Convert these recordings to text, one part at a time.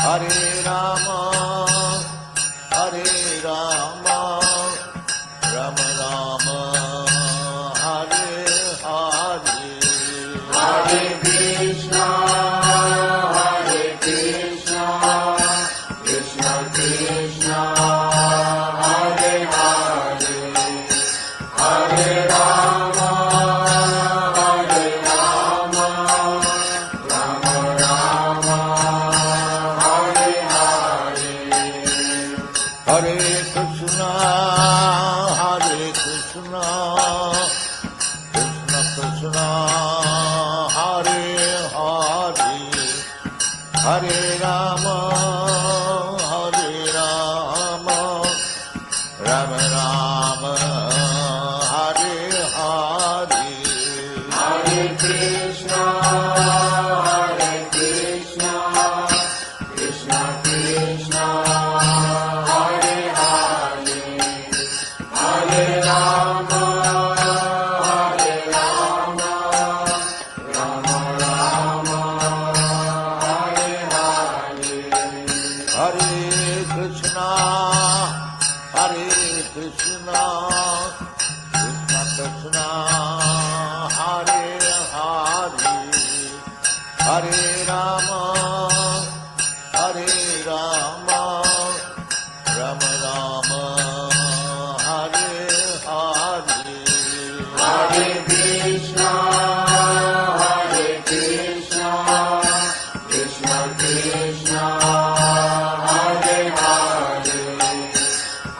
Hare Rama, Hare Rama, Rama Rama, Hare Hare, Hare Krishna, Hare Krishna, Krishna Krishna, Hare Hare, Hare Rama, Hare Rama, Rama Rama, Hare Hare. Hare Krishna, Hare Krishna, Krishna Krishna, Hare Hare, Hare Rama, Hare Rama, Rama Rama, Hare Hare, Hare Krishna, Hare Krishna, Krishna Krishna, Hare Hare, Hare Rama, Hare Rama, Rama Rama, Hare Hare. Hare Krishna, Hare Krishna, Krishna Krishna, Hare Hare, Hare Rama, Hare Rama, Rama Rama, Hare Hare, Hare Krishna, Hare Krishna, Krishna Krishna, Hare Hare,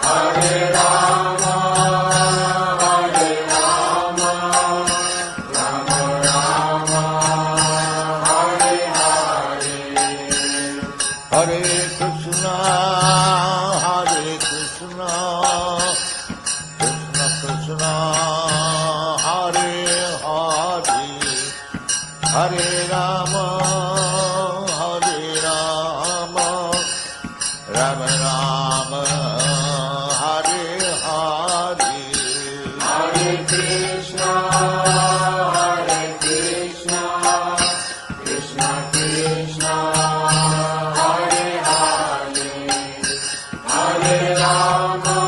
Hare Rama, Hare Rama, Rama Rama, Hare Hare. Hare Krishna, Hare Krishna, Krishna Krishna, Hare Hare, Hare Rama, Hare Rama, Rama Rama, Hare Hare, Hare Krishna, Hare Krishna, Krishna Krishna, Hare Hare, Hare Rama,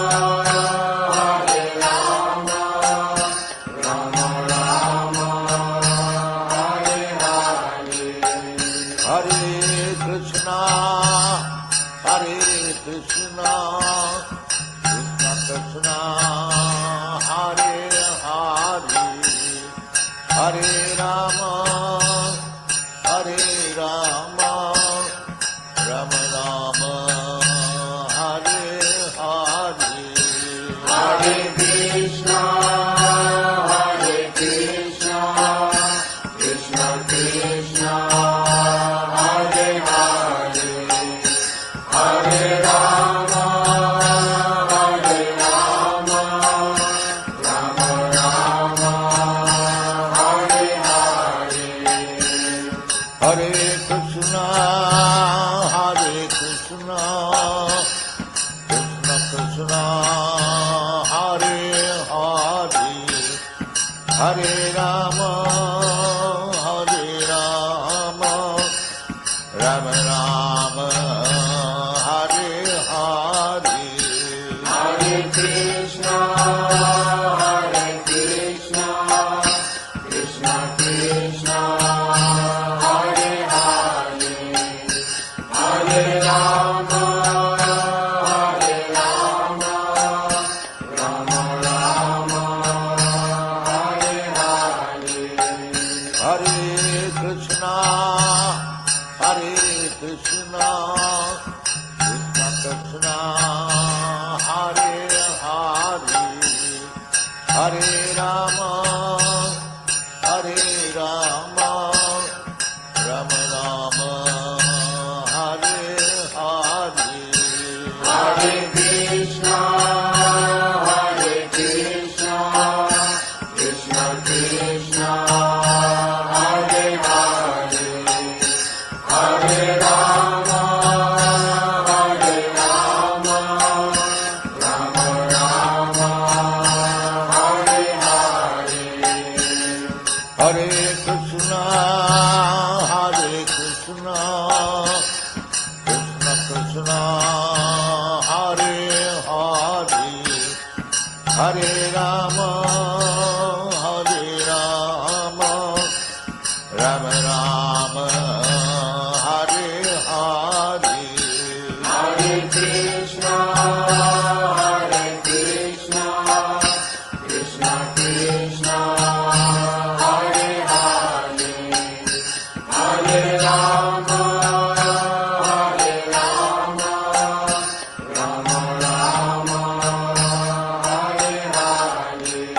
Hare Rama, Rama Rama, Hare Hare. Hare Krishna, Hare Krishna, Krishna Krishna, Hare Hare, Hare Rama, Hare Rama, Rama Rama, Hare Hare, Hare Krishna, Hare Krishna, Krishna Krishna, Hare Hare, Hare Rama, Hare Rama, Rama Rama, Hare Hare. Hare Krishna, Hare Krishna, Krishna Krishna, Hare Hare, Hare Rama, Hare Rama, Rama Rama, Hare Hare, Hare Krishna, Hare Krishna, Krishna Krishna, Hare Hare, Hare Rama, Hare Rama, Rama Rama, Hare Hare. Hare Krishna, Hare Krishna, Krishna Krishna, Hare Hare, Hare Rama, Hare Rama, Rama Rama, Hare Hare, Hare Krishna, Hare Krishna, Krishna Krishna, Hare Hare, Hare Rama, Hare Rama, Rama Rama, Hare Hare. Hare Krishna, Hare Krishna, Rama, Hare Hare, Hare Krishna, Krishna Krishna, Hare Hare, Hare Rama, Rama Rama, Hare Hare.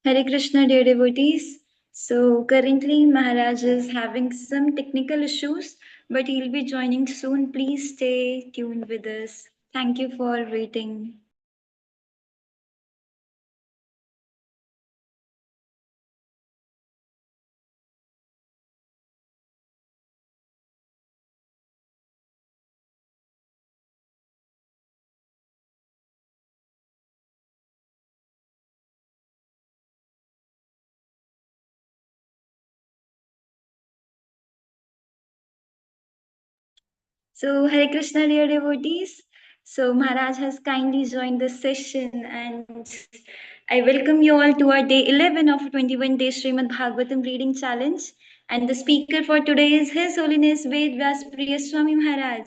Hare Krishna, dear devotees. So currently Maharaj is having some technical issues, but he'll be joining soon. Please stay tuned with us. Thank you for waiting. So, Hare Krishna, dear devotees. So, Maharaj has kindly joined this session, and I welcome you all to our day 11 of 21 day Śrīmad Bhāgavatam reading challenge. And the speaker for today is His Holiness Vedavarsity Swami Maharaj.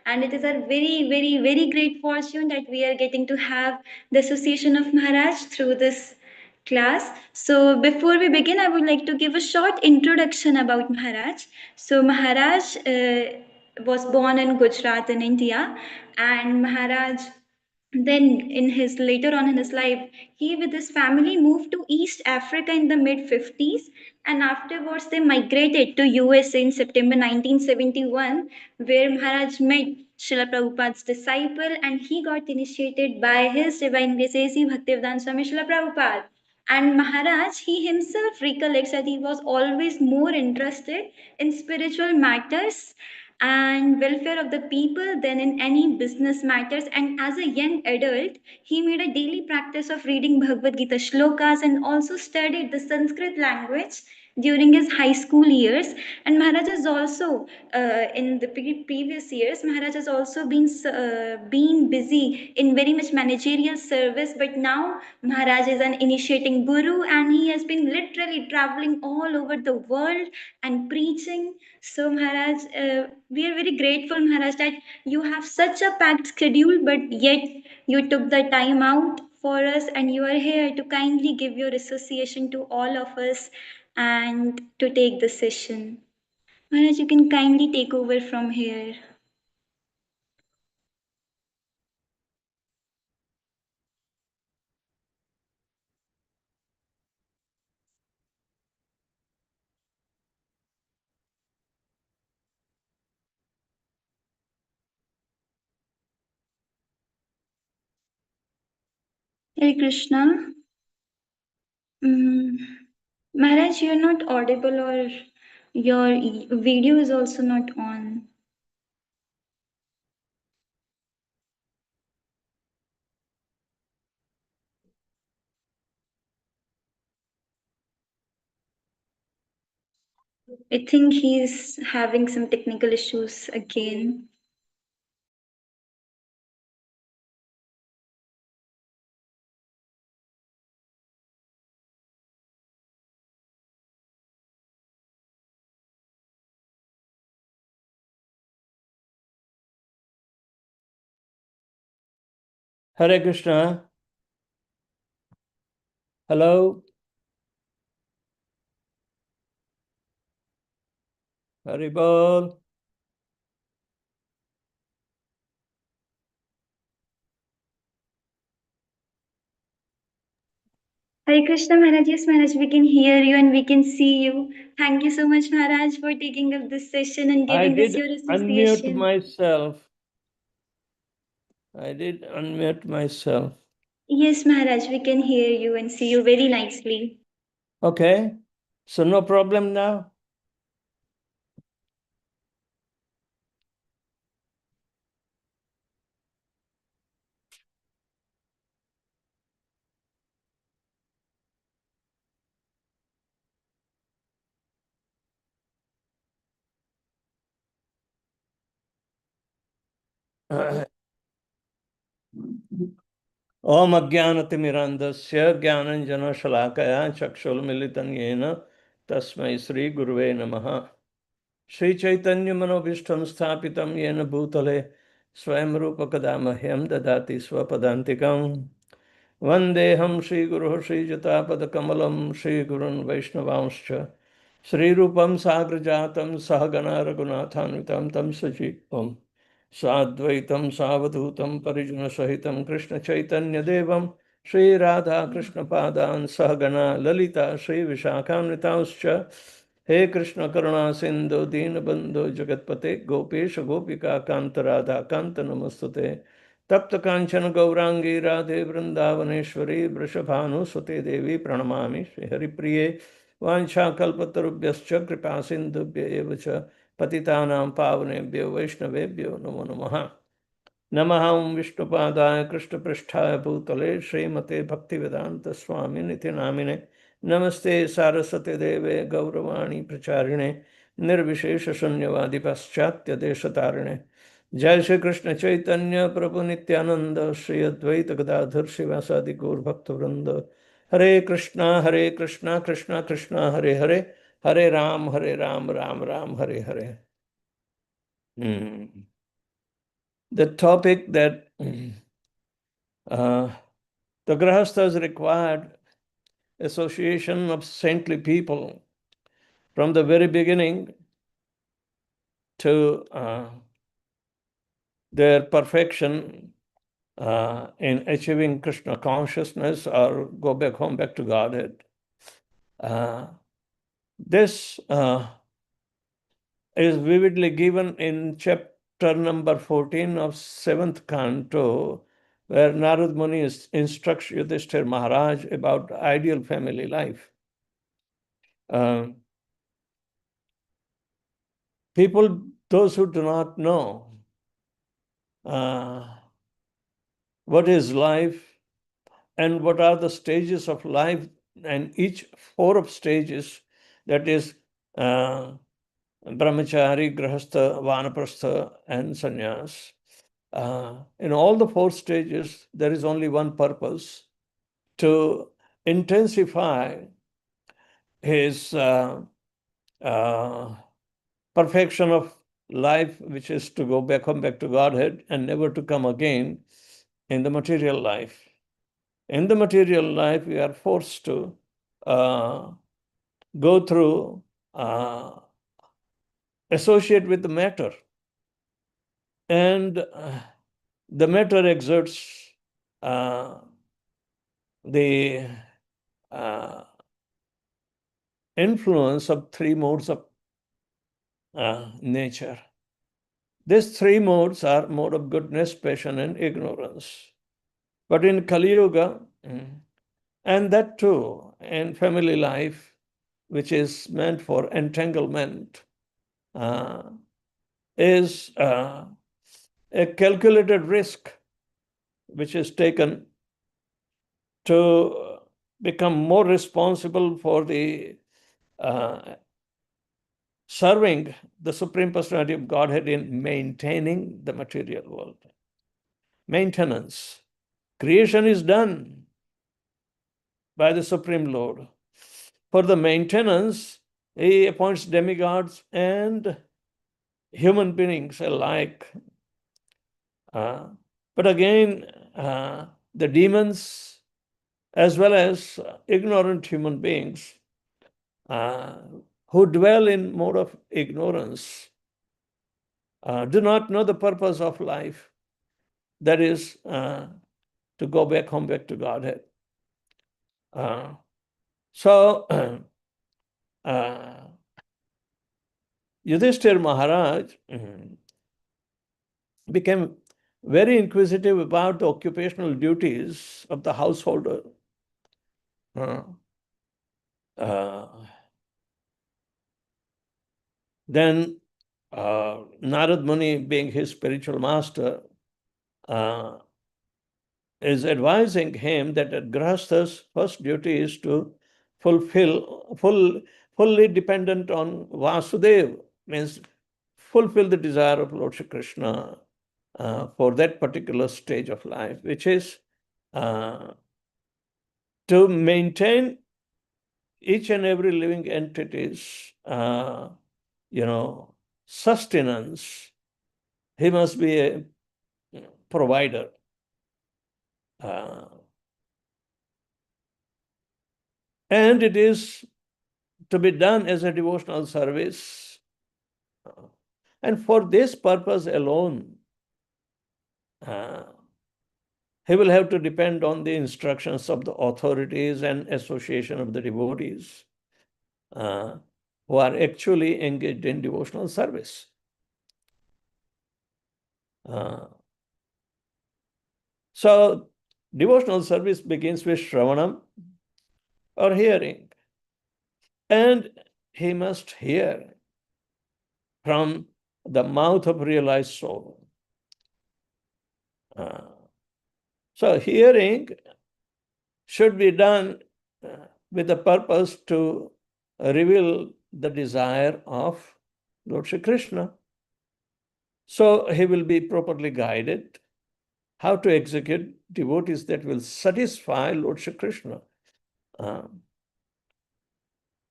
And it is our very, very, very great fortune that we are getting to have the association of Maharaj through this class. So, before we begin, I would like to give a short introduction about Maharaj. So, Maharaj was born in Gujarat in India, and Maharaj then in his later on in his life he with his family moved to East Africa in the mid 50s, and afterwards they migrated to USA in September 1971, where Maharaj met Srila Prabhupada's disciple and he got initiated by his divine grace A.C. Bhaktivedanta Swami Srila Prabhupada. And Maharaj, he himself recollects that he was always more interested in spiritual matters and welfare of the people than in any business matters. And as a young adult, he made a daily practice of reading Bhagavad Gita shlokas and also studied the Sanskrit language during his high school years. And Maharaj has also, in the previous years, Maharaj has also been busy in very much managerial service. But now Maharaj is an initiating guru, and he has been literally traveling all over the world and preaching. So, Maharaj, we are very grateful, Maharaj, that you have such a packed schedule, but yet you took the time out for us and you are here to kindly give your association to all of us and to take the session. Maharaj, you can kindly take over from here. Hare Krishna. Mm, Maharaj, you're not audible, or your video is also not on. I think he's having some technical issues again. Hare Krishna. Hello. Haribol. Hare Krishna Maharaj, yes Maharaj, we can hear you and we can see you. Thank you so much Maharaj for taking up this session and I giving us did your unmute association. myself. I did unmute myself. Yes Maharaj, we can hear you and see you very nicely. Okay. So no problem now? Om Ajnanatimirandasya Jnananjana Shalakaya Chakshulmilitan Yena Tasmai Sri Guruve Namaha. Sri Chaitanya Manobhishtam Sthapitam Yena Bhutale Swayam Rupa Kadamahyam Dadati Swapadantikam Vandeham Shri Guru Shri Jatapada Kamalam Shri Gurun Vaishnavanscha Shri Rupam Sagrajatam Sahagana Raghunathanvitam Tam Sajipam Sadvaitam Savadutam Parijana Sahitam Krishna Chaitanya Devam Shri Radha Krishna Padan Sahagana Lalita Shri Vishakhamnitauscha He Krishna Karuna Sindhu Deenabandhu Jagatpate Gopesha Gopika Kanta Radha Kanta Namastute Tapta Kanchana Gaurangi Radhe Vrindavaneshwari Vrishabhanu Sute Devi Pranamami Shri Haripriye Vancha Kalpatarubhyascha Kripa Sindhubhya Evacha Patitanam Pavanebhyo Vaishnavebhyo Namo Namaha Namaham Vishnupadaya Krishna Pristhaya Bhutale Srimate Bhaktivedanta Swami Niti Namine Namaste Saraswati Deve Gauravani Pracharine Nirvishesha Shunyavadi Paschatya Deshatarine Jai Shri Krishna Chaitanya Prabhu Nityananda Shri Advaita Gadadhar Shivasadi Gaur Bhaktivinoda Hare Krishna Krishna Krishna Hare Hare Hare Ram Ram Ram Hare Hare. The topic that the Grahasthas required association of saintly people from the very beginning to their perfection in achieving Krishna consciousness or go back home, back to Godhead. This is vividly given in chapter number 14 of 7th canto, where Narad Muni instructs Yudhishthira Maharaj about ideal family life. People, those who do not know what is life and what are the stages of life, and each 4 of stages, that is brahmachari, grahastha, vanaprastha, and sannyas. In all the 4 stages, there is only one purpose: to intensify his perfection of life, which is to go back home, back to Godhead, and never to come again in the material life. In the material life, we are forced to go through, associate with the matter. And the matter exerts the influence of 3 modes of nature. These 3 modes are mode of goodness, passion, and ignorance. But in Kali Yuga, and that too in family life, which is meant for entanglement, is a calculated risk which is taken to become more responsible for the serving the Supreme Personality of Godhead in maintaining the material world. Maintenance. Creation is done by the Supreme Lord. For the maintenance, he appoints demigods and human beings alike. But again, the demons, as well as ignorant human beings, who dwell in mode of ignorance, do not know the purpose of life, that is, to go back home, back to Godhead. So, Yudhishthira Maharaj became very inquisitive about the occupational duties of the householder. Then Narad Muni, being his spiritual master, is advising him that a grahastha's first duty is to fully dependent on Vasudeva, means fulfill the desire of Lord Shri Krishna for that particular stage of life, which is to maintain each and every living entity's sustenance. He must be a provider. And it is to be done as a devotional service. And for this purpose alone, he will have to depend on the instructions of the authorities and association of the devotees who are actually engaged in devotional service. So devotional service begins with Shravanam, or hearing. And he must hear from the mouth of realized soul. So hearing should be done with the purpose to reveal the desire of Lord Shri Krishna. So he will be properly guided how to execute devotees that will satisfy Lord Shri Krishna.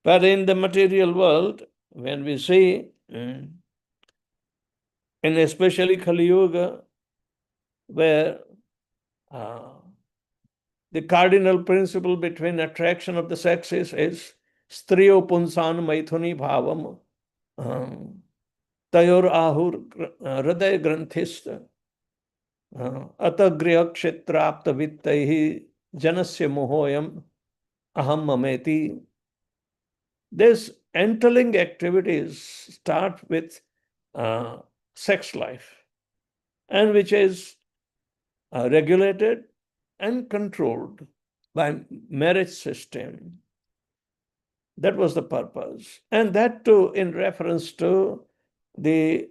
But in the material world, when we see, and especially Kali Yuga, where the cardinal principle between attraction of the sexes is striyo punsan maithuni bhavam tayor ahur hriday granthist atagriha kshetrapta vittaihi janasya mohoyam aham mameti. These entailing activities start with sex life, and which is regulated and controlled by marriage system. That was the purpose. And that too in reference to the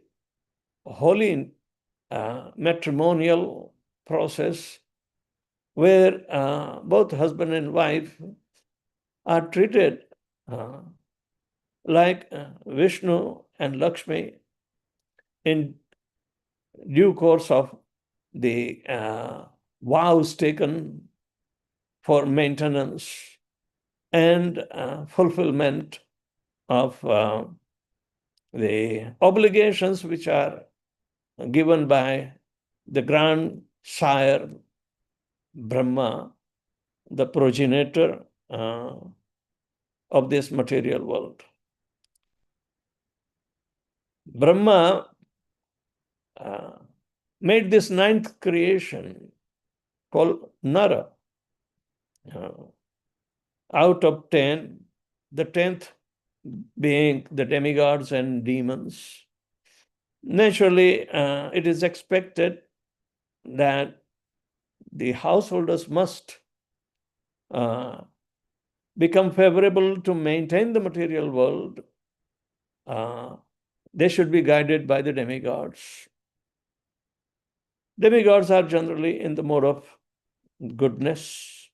holy matrimonial process, where both husband and wife are treated like Vishnu and Lakshmi in due course of the vows taken for maintenance and fulfillment of the obligations which are given by the grand sire Brahma, the progenitor of this material world. Brahma made this ninth creation called Nara out of 10, the 10th being the demigods and demons. Naturally, it is expected that the householders must become favorable to maintain the material world. They should be guided by the demigods. Demigods are generally in the mode of goodness.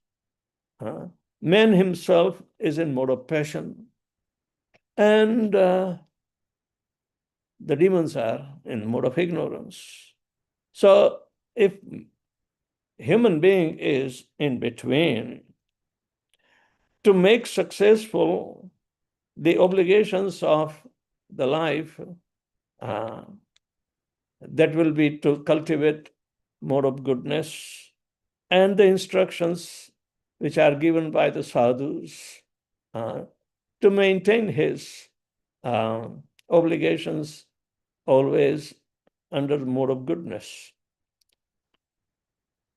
Man himself is in mode of passion. And the demons are in mode of ignorance. So if human being is in between, to make successful the obligations of the life, that will be to cultivate mode of goodness, and the instructions which are given by the sadhus to maintain his obligations always under the mode of goodness.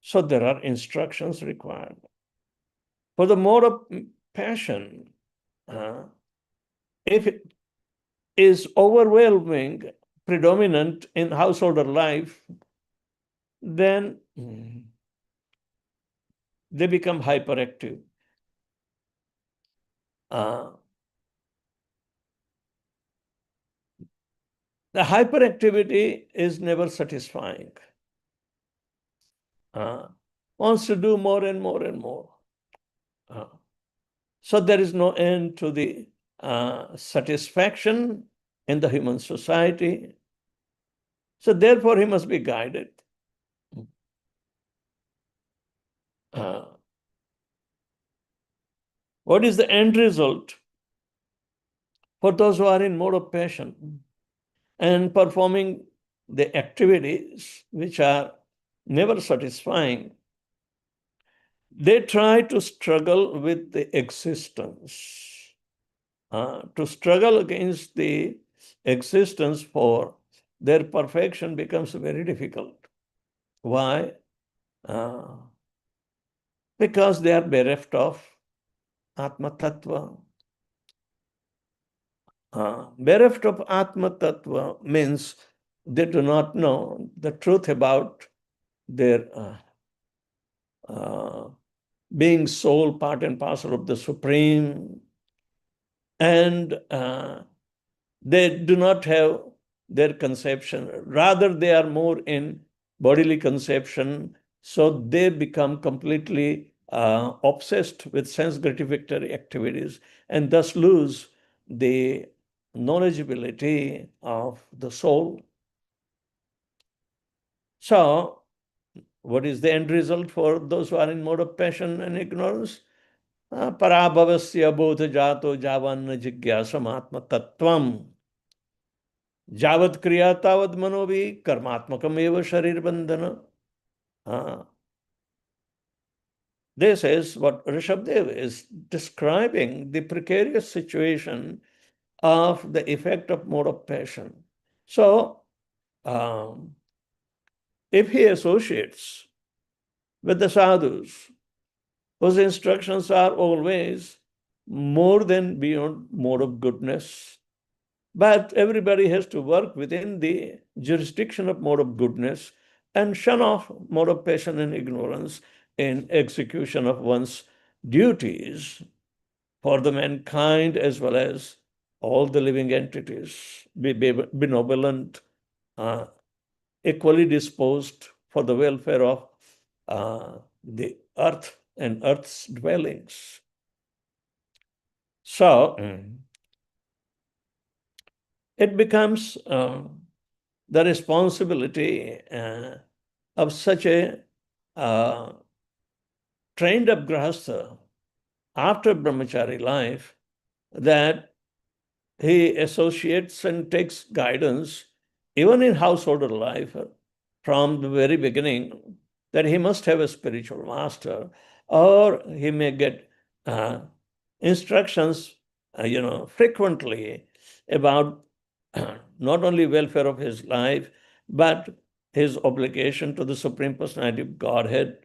So there are instructions required. For the mode of passion, if it is overwhelming, predominant in householder life, then they become hyperactive. The hyperactivity is never satisfying. Wants to do more and more and more. So there is no end to the satisfaction in the human society. So therefore he must be guided. What is the end result? For those who are in mode of passion and performing the activities which are never satisfying, they try to struggle with the existence. To struggle against the existence for their perfection becomes very difficult. Why? because they are bereft of Atma Tattva. Bereft of Atma Tattva means they do not know the truth about their being soul, part and parcel of the Supreme, and they do not have their conception. Rather, they are more in bodily conception, so they become completely obsessed with sense gratificatory activities and thus lose the knowledgeability of the soul. So, what is the end result for those who are in mode of passion and ignorance? Parabhavasya bodha jato javanna jigyasam atma tattvam. Javat kriya tavad manovi karmatmakam eva sharir bandhana. This is what Rishabdev is describing, the precarious situation of the effect of mode of passion. So, if he associates with the sadhus, whose instructions are always more than beyond mode of goodness, but everybody has to work within the jurisdiction of mode of goodness and shun off mode of passion and ignorance in execution of one's duties for the mankind as well as all the living entities, be benevolent, equally disposed for the welfare of the earth and earth's dwellings. So, it becomes the responsibility of such a trained up grahastha after brahmachari life that he associates and takes guidance even in householder life from the very beginning, that he must have a spiritual master, or he may get instructions frequently about not only welfare of his life, but his obligation to the Supreme Personality of Godhead.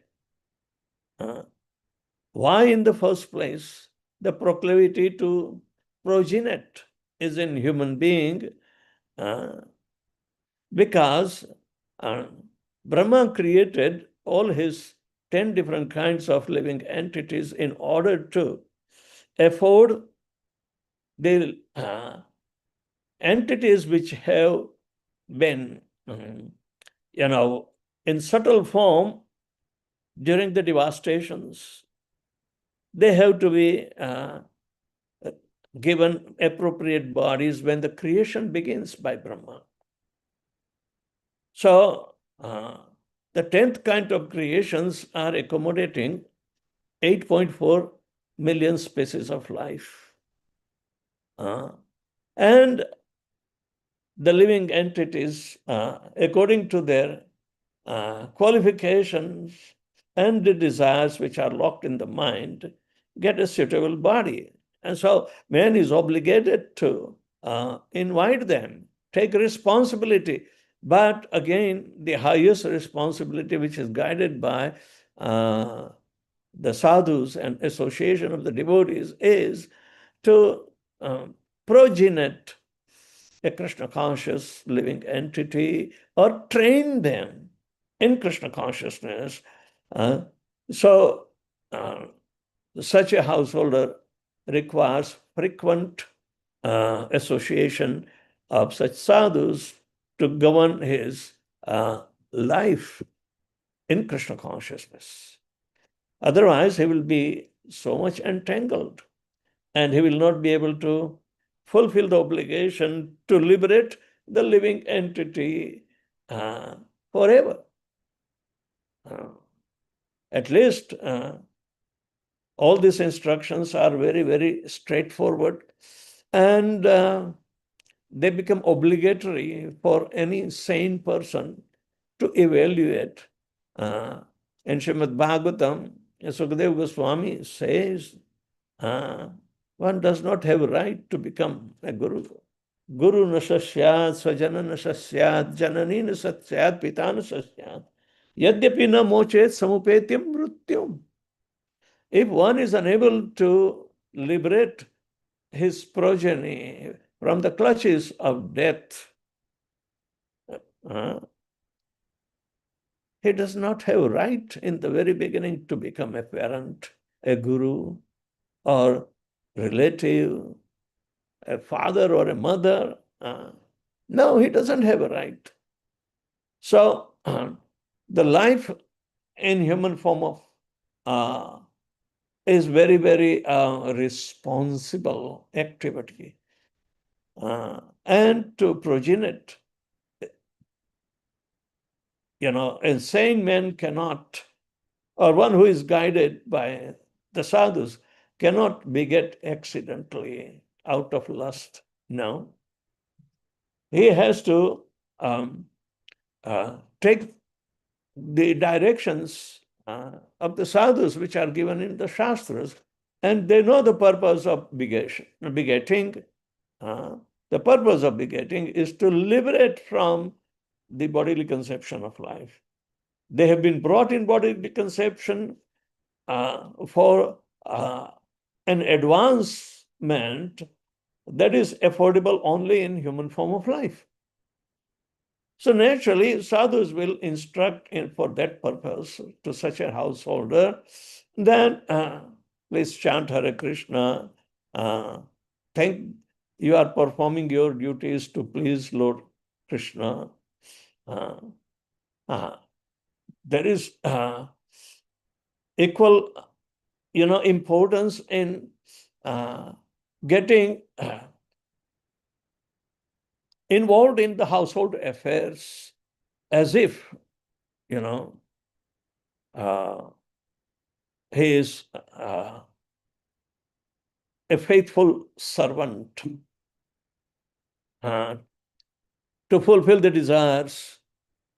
Why, in the first place, the proclivity to progenate is in human being? Because Brahma created all his 10 different kinds of living entities in order to afford the entities which have been, in subtle form during the devastations. They have to be given appropriate bodies when the creation begins by Brahma. So, the 10th kind of creations are accommodating 8.4 million species of life. And the living entities, according to their qualifications and the desires which are locked in the mind, get a suitable body. And so man is obligated to invite them, take responsibility. But again, the highest responsibility, which is guided by the sadhus and association of the devotees, is to progenate a Krishna conscious living entity or train them in Krishna consciousness. So such a householder requires frequent association of such sadhus to govern his life in Krishna consciousness. Otherwise, he will be so much entangled and he will not be able to fulfill the obligation to liberate the living entity forever. At least all these instructions are very, very straightforward, and they become obligatory for any sane person to evaluate. In Śrīmad Bhāgavatam, Sukadeva Goswami says, one does not have a right to become a guru. Guru na sasyat, svajana na sasyat, janani na sasyat, pita na sasyat. Yadyapi na mochet samupetyam mrutyum. If one is unable to liberate his progeny from the clutches of death, he does not have right in the very beginning to become a parent, a guru, or relative, a father or a mother. No, he doesn't have a right. So the life in human form of is very, very responsible activity. And to progenate, a sane man cannot, or one who is guided by the sadhus, cannot beget accidentally out of lust. No. He has to take the directions of the sadhus which are given in the Shastras, and they know the purpose of begetting. The purpose of begetting is to liberate from the bodily conception of life. They have been brought in bodily conception for an advancement that is affordable only in human form of life. So naturally, sadhus will instruct for that purpose to such a householder, then please chant Hare Krishna, think you are performing your duties to please Lord Krishna. There is equal, importance in getting involved in the household affairs as if, he is a faithful servant to fulfill the desires,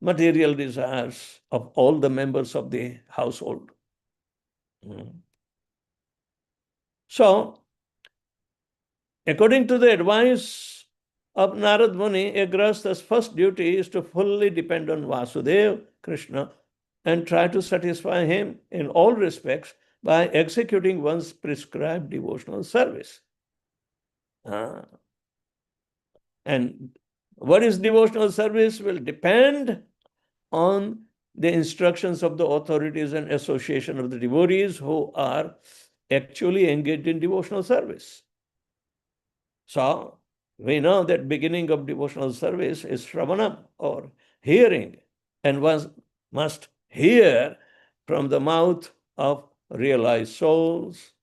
material desires of all the members of the household. So, according to the advice of Narad Muni, a grahastha's first duty is to fully depend on Vasudeva, Krishna, and try to satisfy him in all respects by executing one's prescribed devotional service. And what is devotional service will depend on the instructions of the authorities and association of the devotees who are actually engaged in devotional service. So, we know that beginning of devotional service is Shravanam, or hearing, and one must hear from the mouth of realized souls.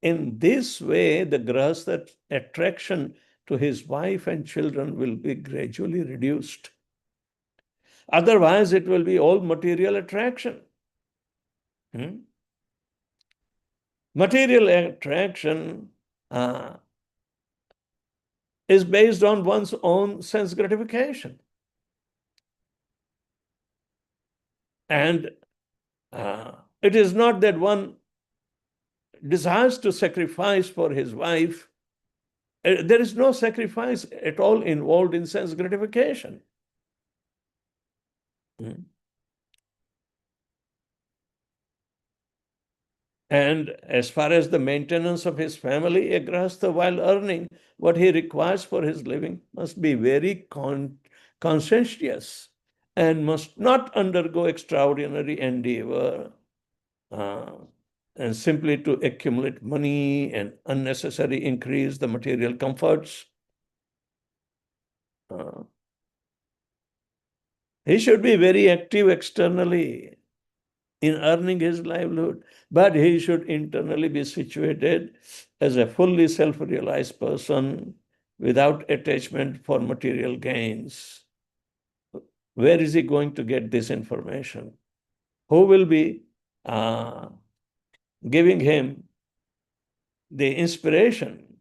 In this way, the grahastha attraction to his wife and children will be gradually reduced. Otherwise, it will be all material attraction. Material attraction is based on one's own sense gratification. And it is not that one desires to sacrifice for his wife. There is no sacrifice at all involved in sense gratification. And as far as the maintenance of his family, a grahastha, while earning what he requires for his living, must be very conscientious and must not undergo extraordinary endeavor and simply to accumulate money and unnecessarily increase the material comforts. He should be very active externally in earning his livelihood, but he should internally be situated as a fully self-realized person without attachment for material gains. Where is he going to get this information? Who will be giving him the inspiration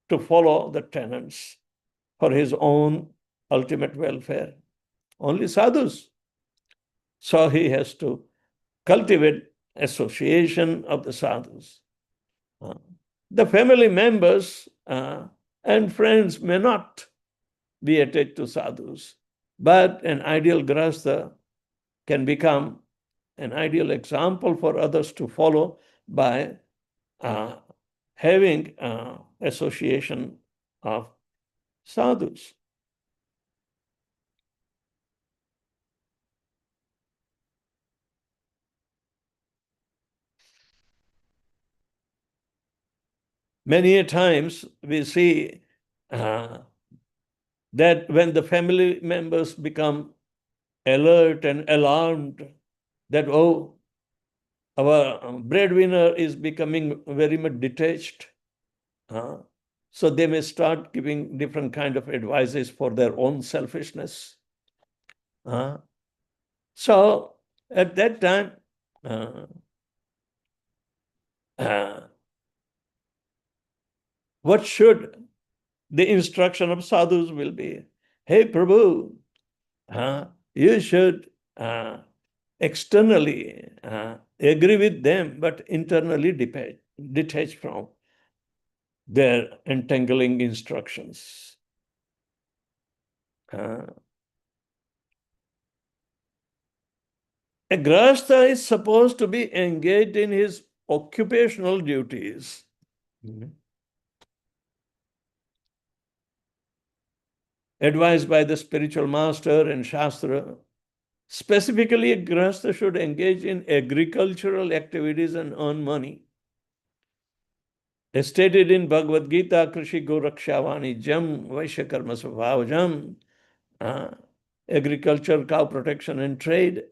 to follow the tenets for his own ultimate welfare? Only sadhus. So he has to cultivate association of the sadhus. The family members and friends may not be attached to sadhus, But an ideal grahastha can become an ideal example for others to follow by having association of sadhus. Many a times we see that when the family members become alert and alarmed that, oh, our breadwinner is becoming very much detached, so they may start giving different kind of advices for their own selfishness. So at that time, what should the instruction of sadhus will be? Hey, Prabhu, you should externally agree with them, but internally detach from their entangling instructions. A grahastha is supposed to be engaged in his occupational duties. Advised by the spiritual master and Shastra, specifically a grahastha should engage in agricultural activities and earn money. As stated in Bhagavad Gita, Krishi Go Rakshavani Jam Vaishya Karma Svabhavajam, agriculture, cow protection, and trade.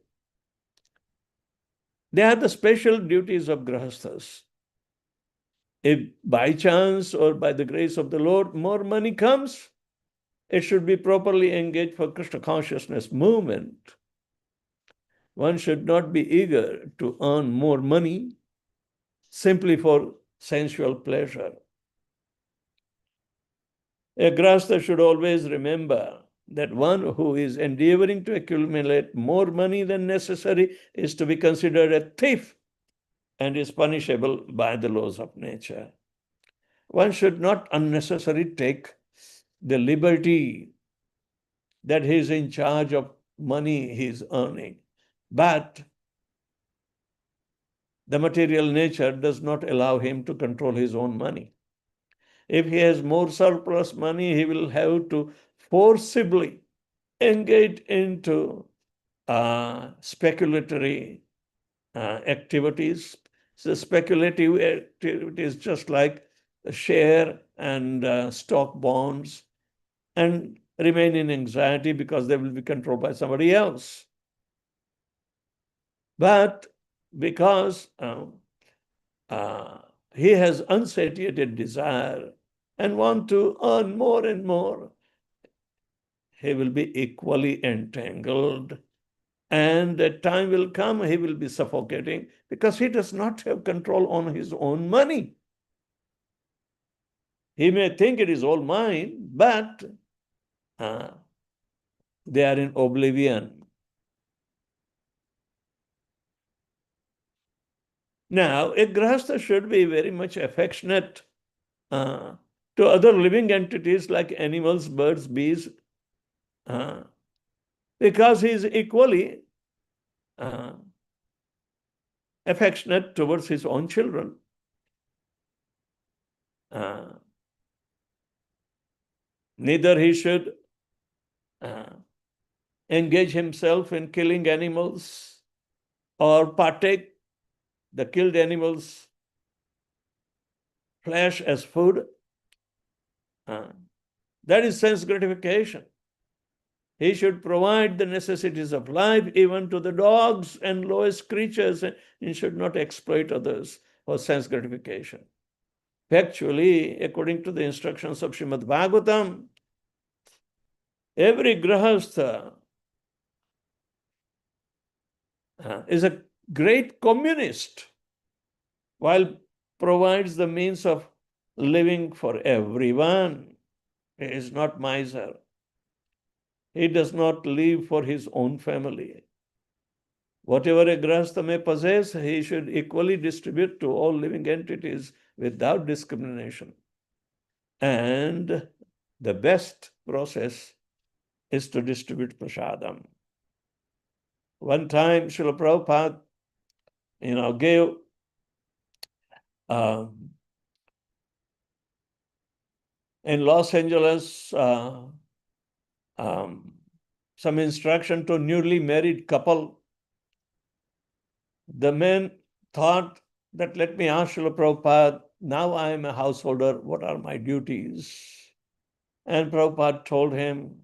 They are the special duties of grahasthas. If by chance or by the grace of the Lord more money comes, it should be properly engaged for Krishna consciousness movement. One should not be eager to earn more money simply for sensual pleasure. A grahastha should always remember that one who is endeavoring to accumulate more money than necessary is to be considered a thief and is punishable by the laws of nature. One should not unnecessarily take the liberty that he is in charge of money he is earning. But the material nature does not allow him to control his own money. If he has more surplus money, he will have to forcibly engage into speculatory activities. So speculative activities just like share and stock bonds, and remain in anxiety because they will be controlled by somebody else. But because he has unsatiated desire and want to earn more and more, he will be equally entangled. And a time will come, he will be suffocating because he does not have control on his own money. He may think it is all mine, but they are in oblivion. Now, a grahastha should be very much affectionate to other living entities like animals, birds, bees, because he is equally affectionate towards his own children. Neither he should engage himself in killing animals or partake the killed animals' flesh as food. That is sense gratification. He should provide the necessities of life even to the dogs and lowest creatures, and he should not exploit others for sense gratification. Factually, according to the instructions of Śrīmad Bhāgavatam, every grahastha is a great communist while provides the means of living for everyone. He is not miser. He does not live for his own family. Whatever a grahastha may possess, he should equally distribute to all living entities without discrimination. And the best process is to distribute prasadam. One time, Srila Prabhupada, gave in Los Angeles some instruction to newly married couple. The man thought that, let me ask Srila Prabhupada, now I am a householder, what are my duties? And Prabhupada told him,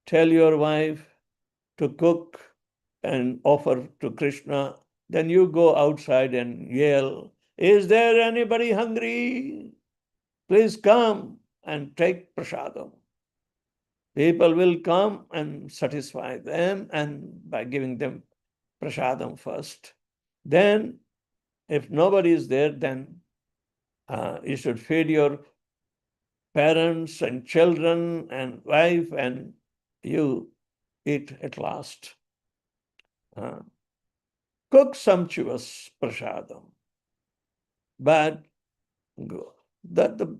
tell your wife to cook and offer to Krishna. Then you go outside and yell, is there anybody hungry? Please come and take prasadam. People will come and satisfy them, and by giving them prasadam first. Then, if nobody is there, then you should feed your parents and children and wife, and you eat at last. Cook sumptuous prasadam. But that the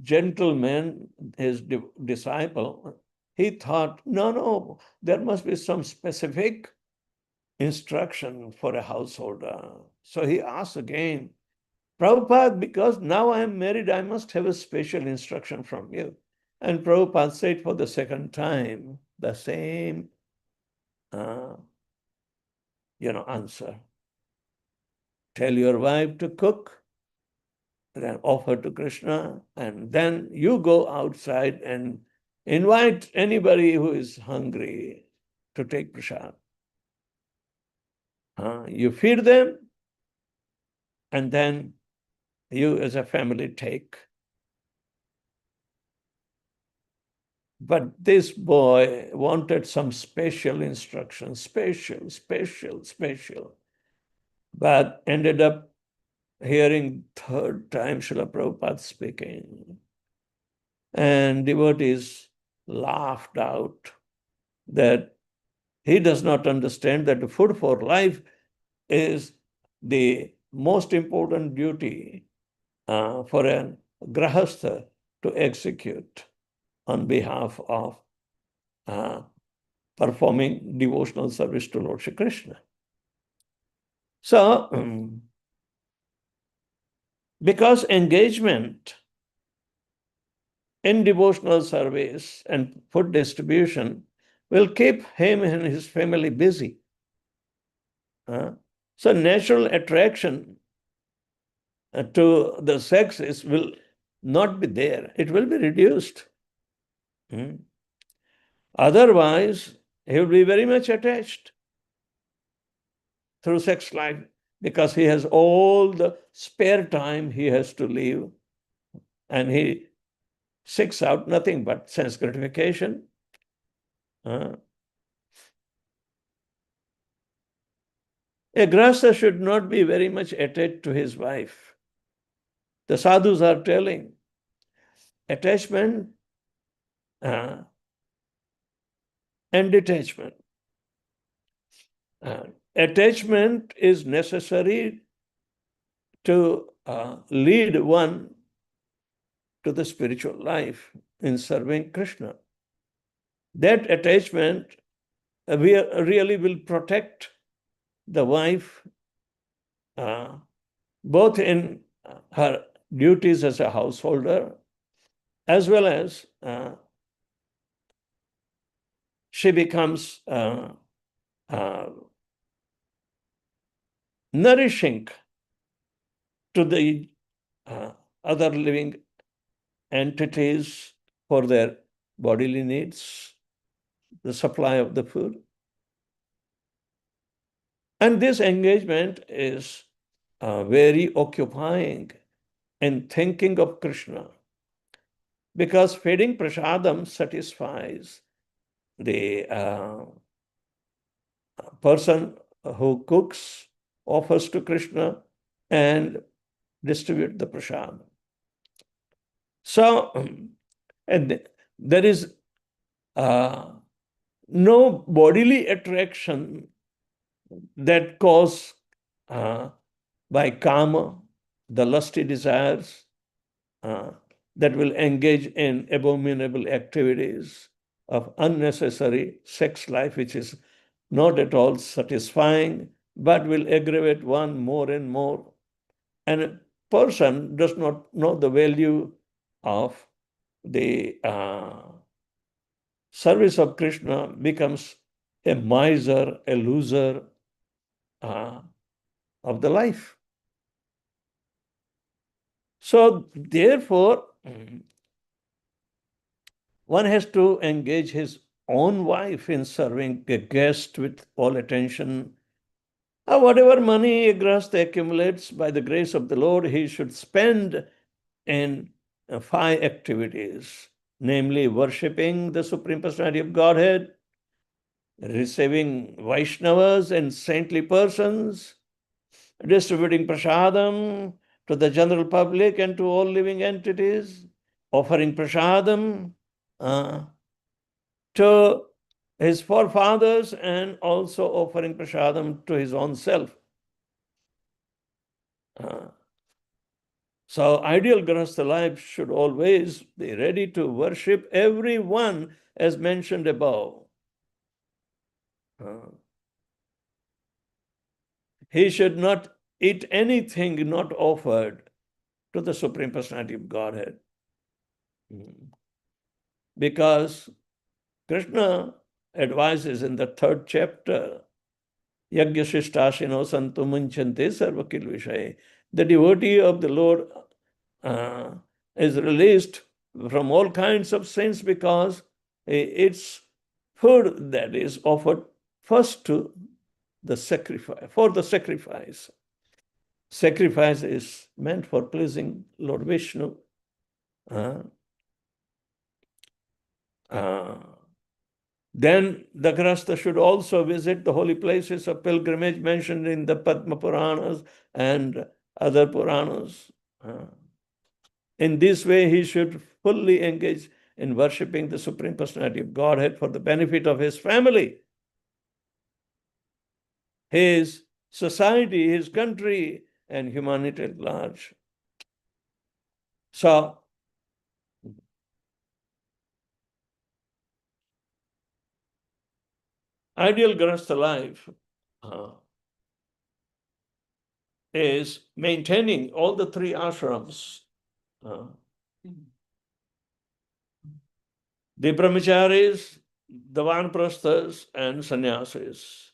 gentleman, his disciple, he thought, no, there must be some specific instruction for a householder. So he asked again, Prabhupada, because now I am married, I must have a special instruction from you. And Prabhupada said for the second time, the same answer. Tell your wife to cook, then offer to Krishna, and then you go outside and invite anybody who is hungry to take prasad. You feed them, and then you as a family take. But this boy wanted some special instruction, special, but ended up hearing third time Srila Prabhupada speaking. And devotees laughed out that he does not understand that the food for life is the most important duty for a grahastha to execute on behalf of performing devotional service to Lord Shri Krishna. So, because engagement in devotional service and food distribution will keep him and his family busy. So natural attraction to the sexes will not be there. It will be reduced. Otherwise, he will be very much attached through sex life because he has all the spare time he has to live, and he seeks out nothing but sense gratification. A grahastha should not be very much attached to his wife. The sadhus are telling attachment and detachment. Attachment is necessary to lead one to the spiritual life in serving Krishna. That attachment really will protect the wife both in her duties as a householder as well as she becomes nourishing to the other living entities for their bodily needs, the supply of the food. And this engagement is very occupying in thinking of Krishna, because feeding prasadam satisfies the person who cooks, offers to Krishna, and distribute the prasad. So, and there is no bodily attraction that caused by kama, the lusty desires that will engage in abominable activities of unnecessary sex life, which is not at all satisfying, but will aggravate one more and more. And a person does not know the value of the service of Krishna, becomes a miser, a loser of the life. So therefore, one has to engage his own wife in serving a guest with all attention. Whatever money a grahastha accumulates, by the grace of the Lord, he should spend in 5 activities, namely worshipping the Supreme Personality of Godhead, receiving Vaishnavas and saintly persons, distributing prasadam to the general public and to all living entities, offering prasadam to his forefathers, and also offering prasadam to his own self. So ideal grahastha life should always be ready to worship everyone as mentioned above. He should not eat anything not offered to the Supreme Personality of Godhead. Because Krishna advises in the 3rd chapter, Yagya Shishtasino Santu Munchante Sarvakil Vishaye. The devotee of the Lord is released from all kinds of sins because it's food that is offered first to the sacrifice, for the sacrifice. Sacrifice is meant for pleasing Lord Vishnu. Then the grahastha should also visit the holy places of pilgrimage mentioned in the Padma Puranas and other Puranas. In this way, he should fully engage in worshipping the Supreme Personality of Godhead for the benefit of his family, his society, his country, and humanity at large. So, ideal grahastha life is maintaining all the 3 ashrams. The brahmacharis, the vanprasthas, and sannyasis,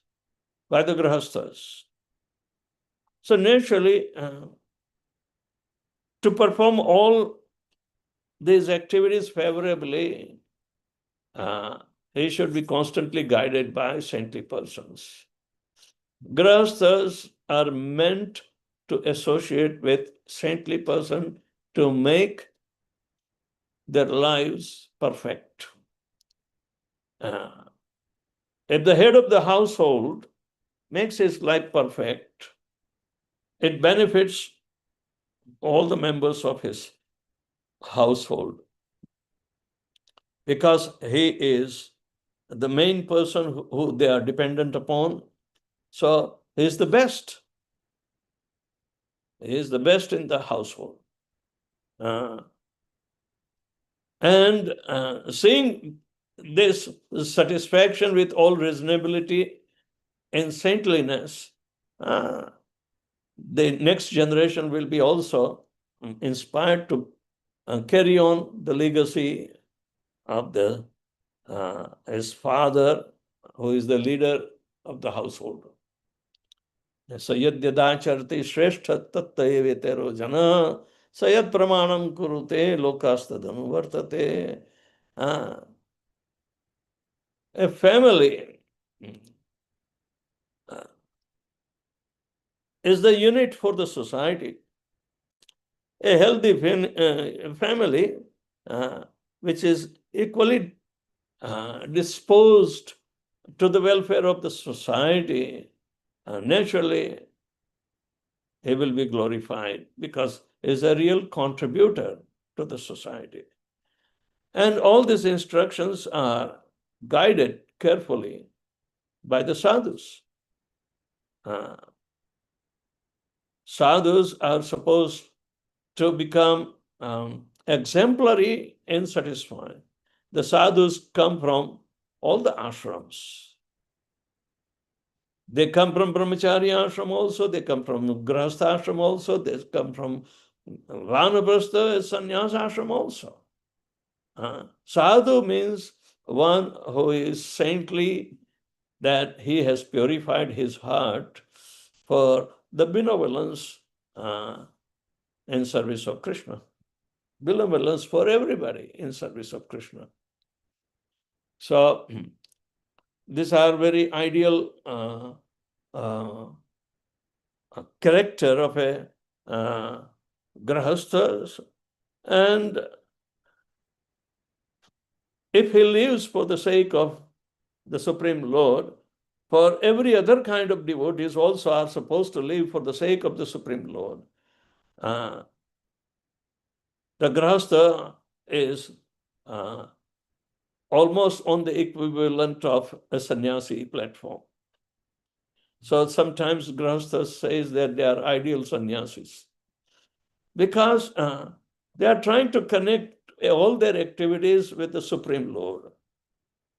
by the grahasthas. So naturally, to perform all these activities favorably, he should be constantly guided by saintly persons. Grahasthas are meant to associate with saintly person to make their lives perfect. If the head of the household makes his life perfect, it benefits all the members of his household, because he is the main person who they are dependent upon. So he is the best. He is the best in the household. And seeing this satisfaction with all reasonability and saintliness, the next generation will be also inspired to carry on the legacy of his father, who is the leader of the household. Sayadyadacharti shrestha tattayevetero jana sayad pramanam kurute lokastadanu vartate. A family is the unit for the society. A healthy family, which is equally disposed to the welfare of the society, naturally he will be glorified because he is a real contributor to the society. And all these instructions are guided carefully by the sadhus. Sadhus are supposed to become exemplary and satisfying. the sadhus come from all the ashrams. They come from brahmacharya ashram also, they come from grahastha ashram also, they come from vanaprastha sannyasa ashram also. Sadhu means one who is saintly, that he has purified his heart for the benevolence in service of Krishna. Benevolence for everybody in service of Krishna. So, these are very ideal character of a grahastha, and if he lives for the sake of the Supreme Lord, for every other kind of devotees also are supposed to live for the sake of the Supreme Lord. The grahastha is almost on the equivalent of a sannyasi platform. So sometimes grahastha says that they are ideal sannyasis, because they are trying to connect all their activities with the Supreme Lord,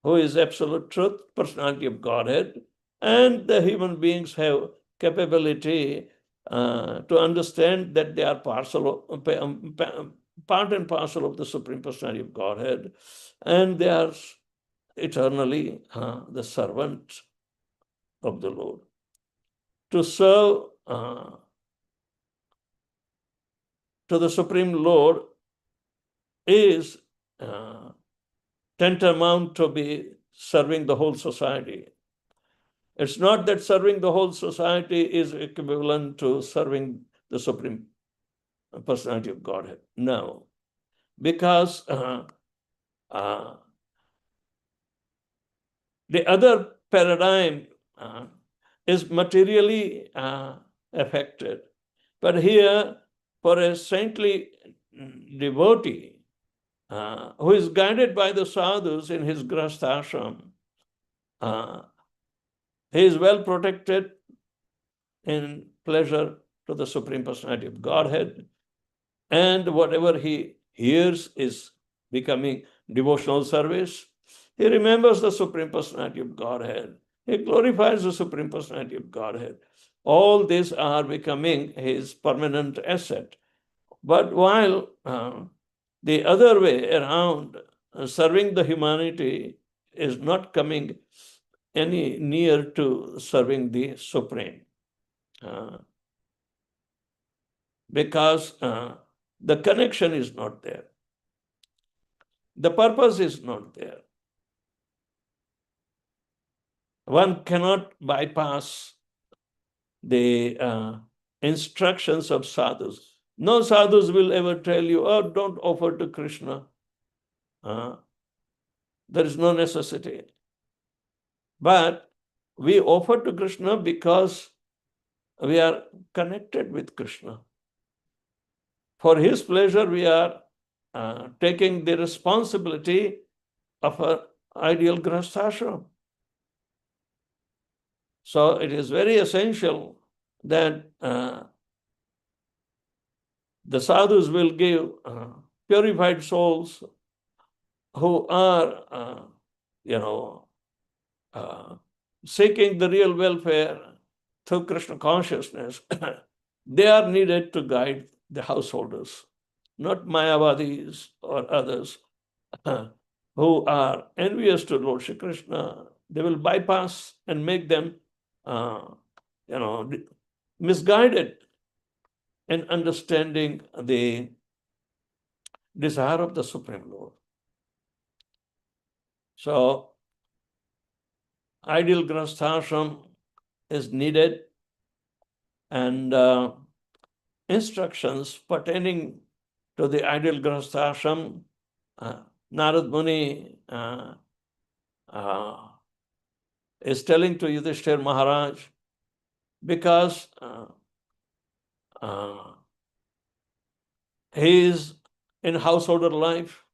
who is absolute truth, personality of Godhead, and the human beings have capability to understand that they are part and parcel of the Supreme Personality of Godhead, and they are eternally the servant of the Lord. To serve to the Supreme Lord is tantamount to be serving the whole society. It's not that serving the whole society is equivalent to serving the Supreme Personality of Godhead. No, because the other paradigm is materially affected. But here, for a saintly devotee who is guided by the sadhus in his grahastha ashram, he is well protected in pleasure to the Supreme Personality of Godhead, and whatever he hears is becoming devotional service. He remembers the Supreme Personality of Godhead. He glorifies the Supreme Personality of Godhead. All these are becoming his permanent asset. But while the other way around, serving the humanity is not coming any near to serving the Supreme. Because the connection is not there. The purpose is not there. One cannot bypass the instructions of sadhus. No sadhus will ever tell you, oh, don't offer to Krishna. There is no necessity. But we offer to Krishna because we are connected with Krishna. For his pleasure, we are taking the responsibility of an ideal grahastha. So it is very essential that the sadhus will give purified souls who are, seeking the real welfare through Krishna consciousness. They are needed to guide the householders, not Mayavadis or others who are envious to Lord Shri Krishna. They will bypass and make them, misguided in understanding the desire of the Supreme Lord. So, ideal grahastha is needed, and instructions pertaining to the ideal grahastha, Narad Muni is telling to Yudhishthir Maharaj, because he is in householder life,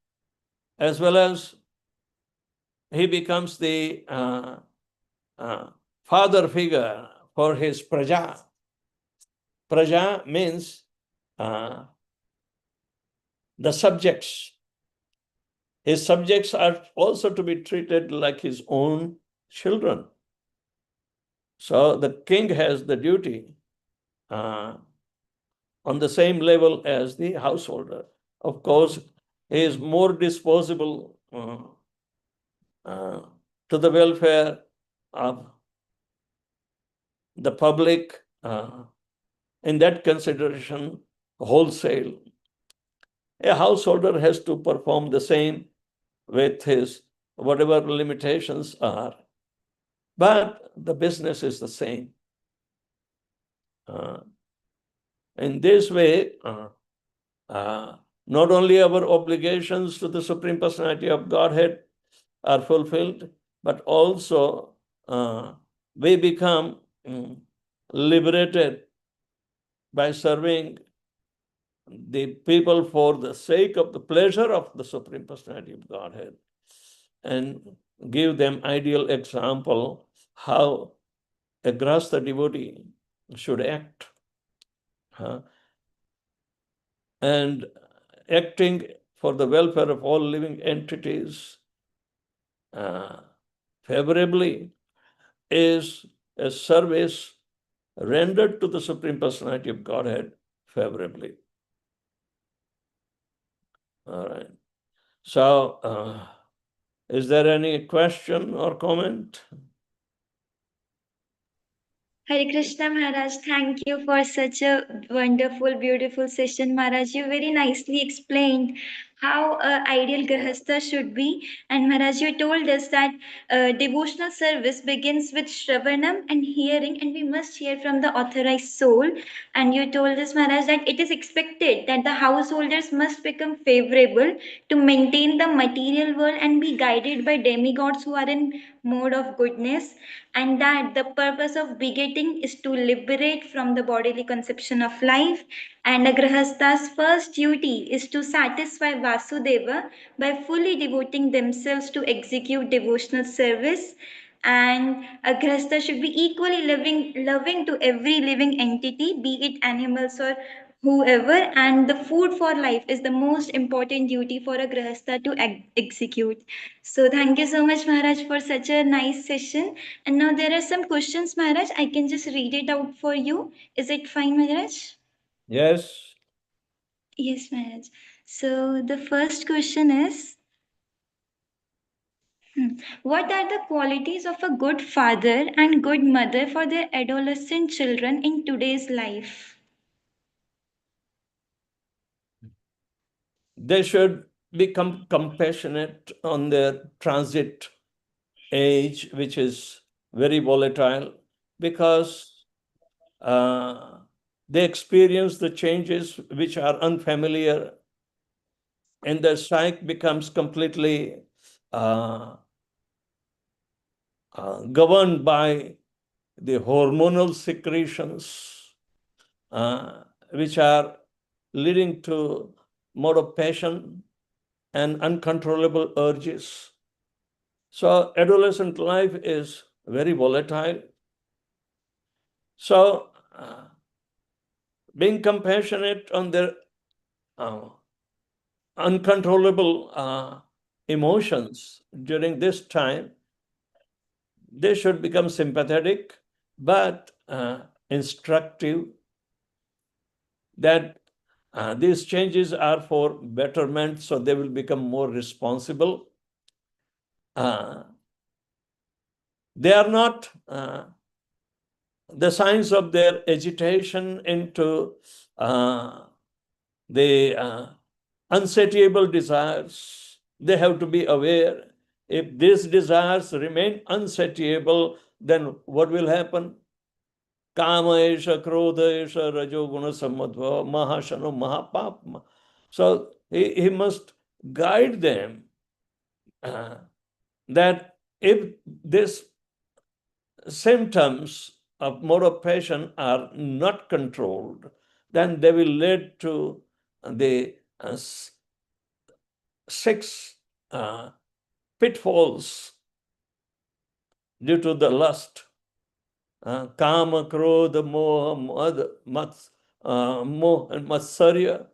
as well as he becomes the father figure for his praja. Praja means the subjects. his subjects are also to be treated like his own children. So the king has the duty on the same level as the householder. Of course, he is more disposable to the welfare of the public in that consideration wholesale. A householder has to perform the same with his whatever limitations are, but the business is the same. In this way, not only our obligations to the Supreme Personality of Godhead are fulfilled, but also we become liberated by serving the people for the sake of the pleasure of the Supreme Personality of Godhead, and give them ideal example how a grahastha devotee should act. And acting for the welfare of all living entities favorably is a service rendered to the Supreme Personality of Godhead favorably. All right. So, is there any question or comment? Hare Krishna Maharaj, thank you for such a wonderful, beautiful session, Maharaj. You very nicely explained how ideal Grahastha should be. And Maharaj, you told us that devotional service begins with Shravanam and hearing, and we must hear from the authorized soul. And you told us, Maharaj, that it is expected that the householders must become favorable to maintain the material world and be guided by demigods who are in mode of goodness, and that the purpose of begetting is to liberate from the bodily conception of life, and a grahastha's first duty is to satisfy Vasudeva by fully devoting themselves to execute devotional service, and a grahastha should be equally loving to every living entity, be it animals or whoever, and the food for life is the most important duty for a grahastha to execute. So thank you so much, Maharaj, for such a nice session. And now there are some questions, Maharaj. I can just read it out for you. Is it fine, Maharaj? Yes. Yes, Maharaj. So the first question is, what are the qualities of a good father and good mother for their adolescent children in today's life? They should become compassionate on their transit age, which is very volatile, because they experience the changes which are unfamiliar, and their psyche becomes completely governed by the hormonal secretions, which are leading to mode of passion and uncontrollable urges. So adolescent life is very volatile. So being compassionate on their uncontrollable emotions during this time, they should become sympathetic but instructive, that these changes are for betterment, so they will become more responsible. They are not the signs of their agitation into the unsatiable desires. They have to be aware. If these desires remain unsatiable, then what will happen? Kama esha, krodha esha, rajo guna sammadva, mahashano mahapapma. So he must guide them that if these symptoms of mode of passion are not controlled, then they will lead to the 6 pitfalls due to the lust. Kama, krodha, moha, moha, and matsarya.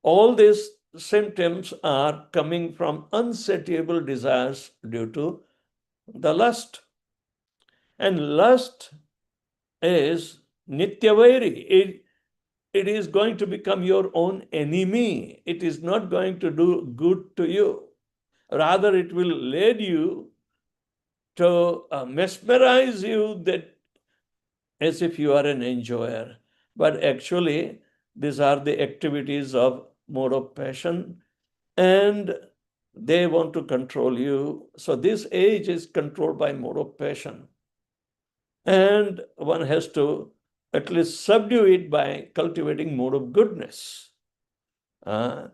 All these symptoms are coming from unsatiable desires due to the lust. And lust is nityavairi. It is going to become your own enemy. It is not going to do good to you. Rather, it will lead you to mesmerize you that as if you are an enjoyer. But actually, these are the activities of mode of passion, and they want to control you. So this age is controlled by mode of passion. And one has to at least subdue it by cultivating mode of goodness. A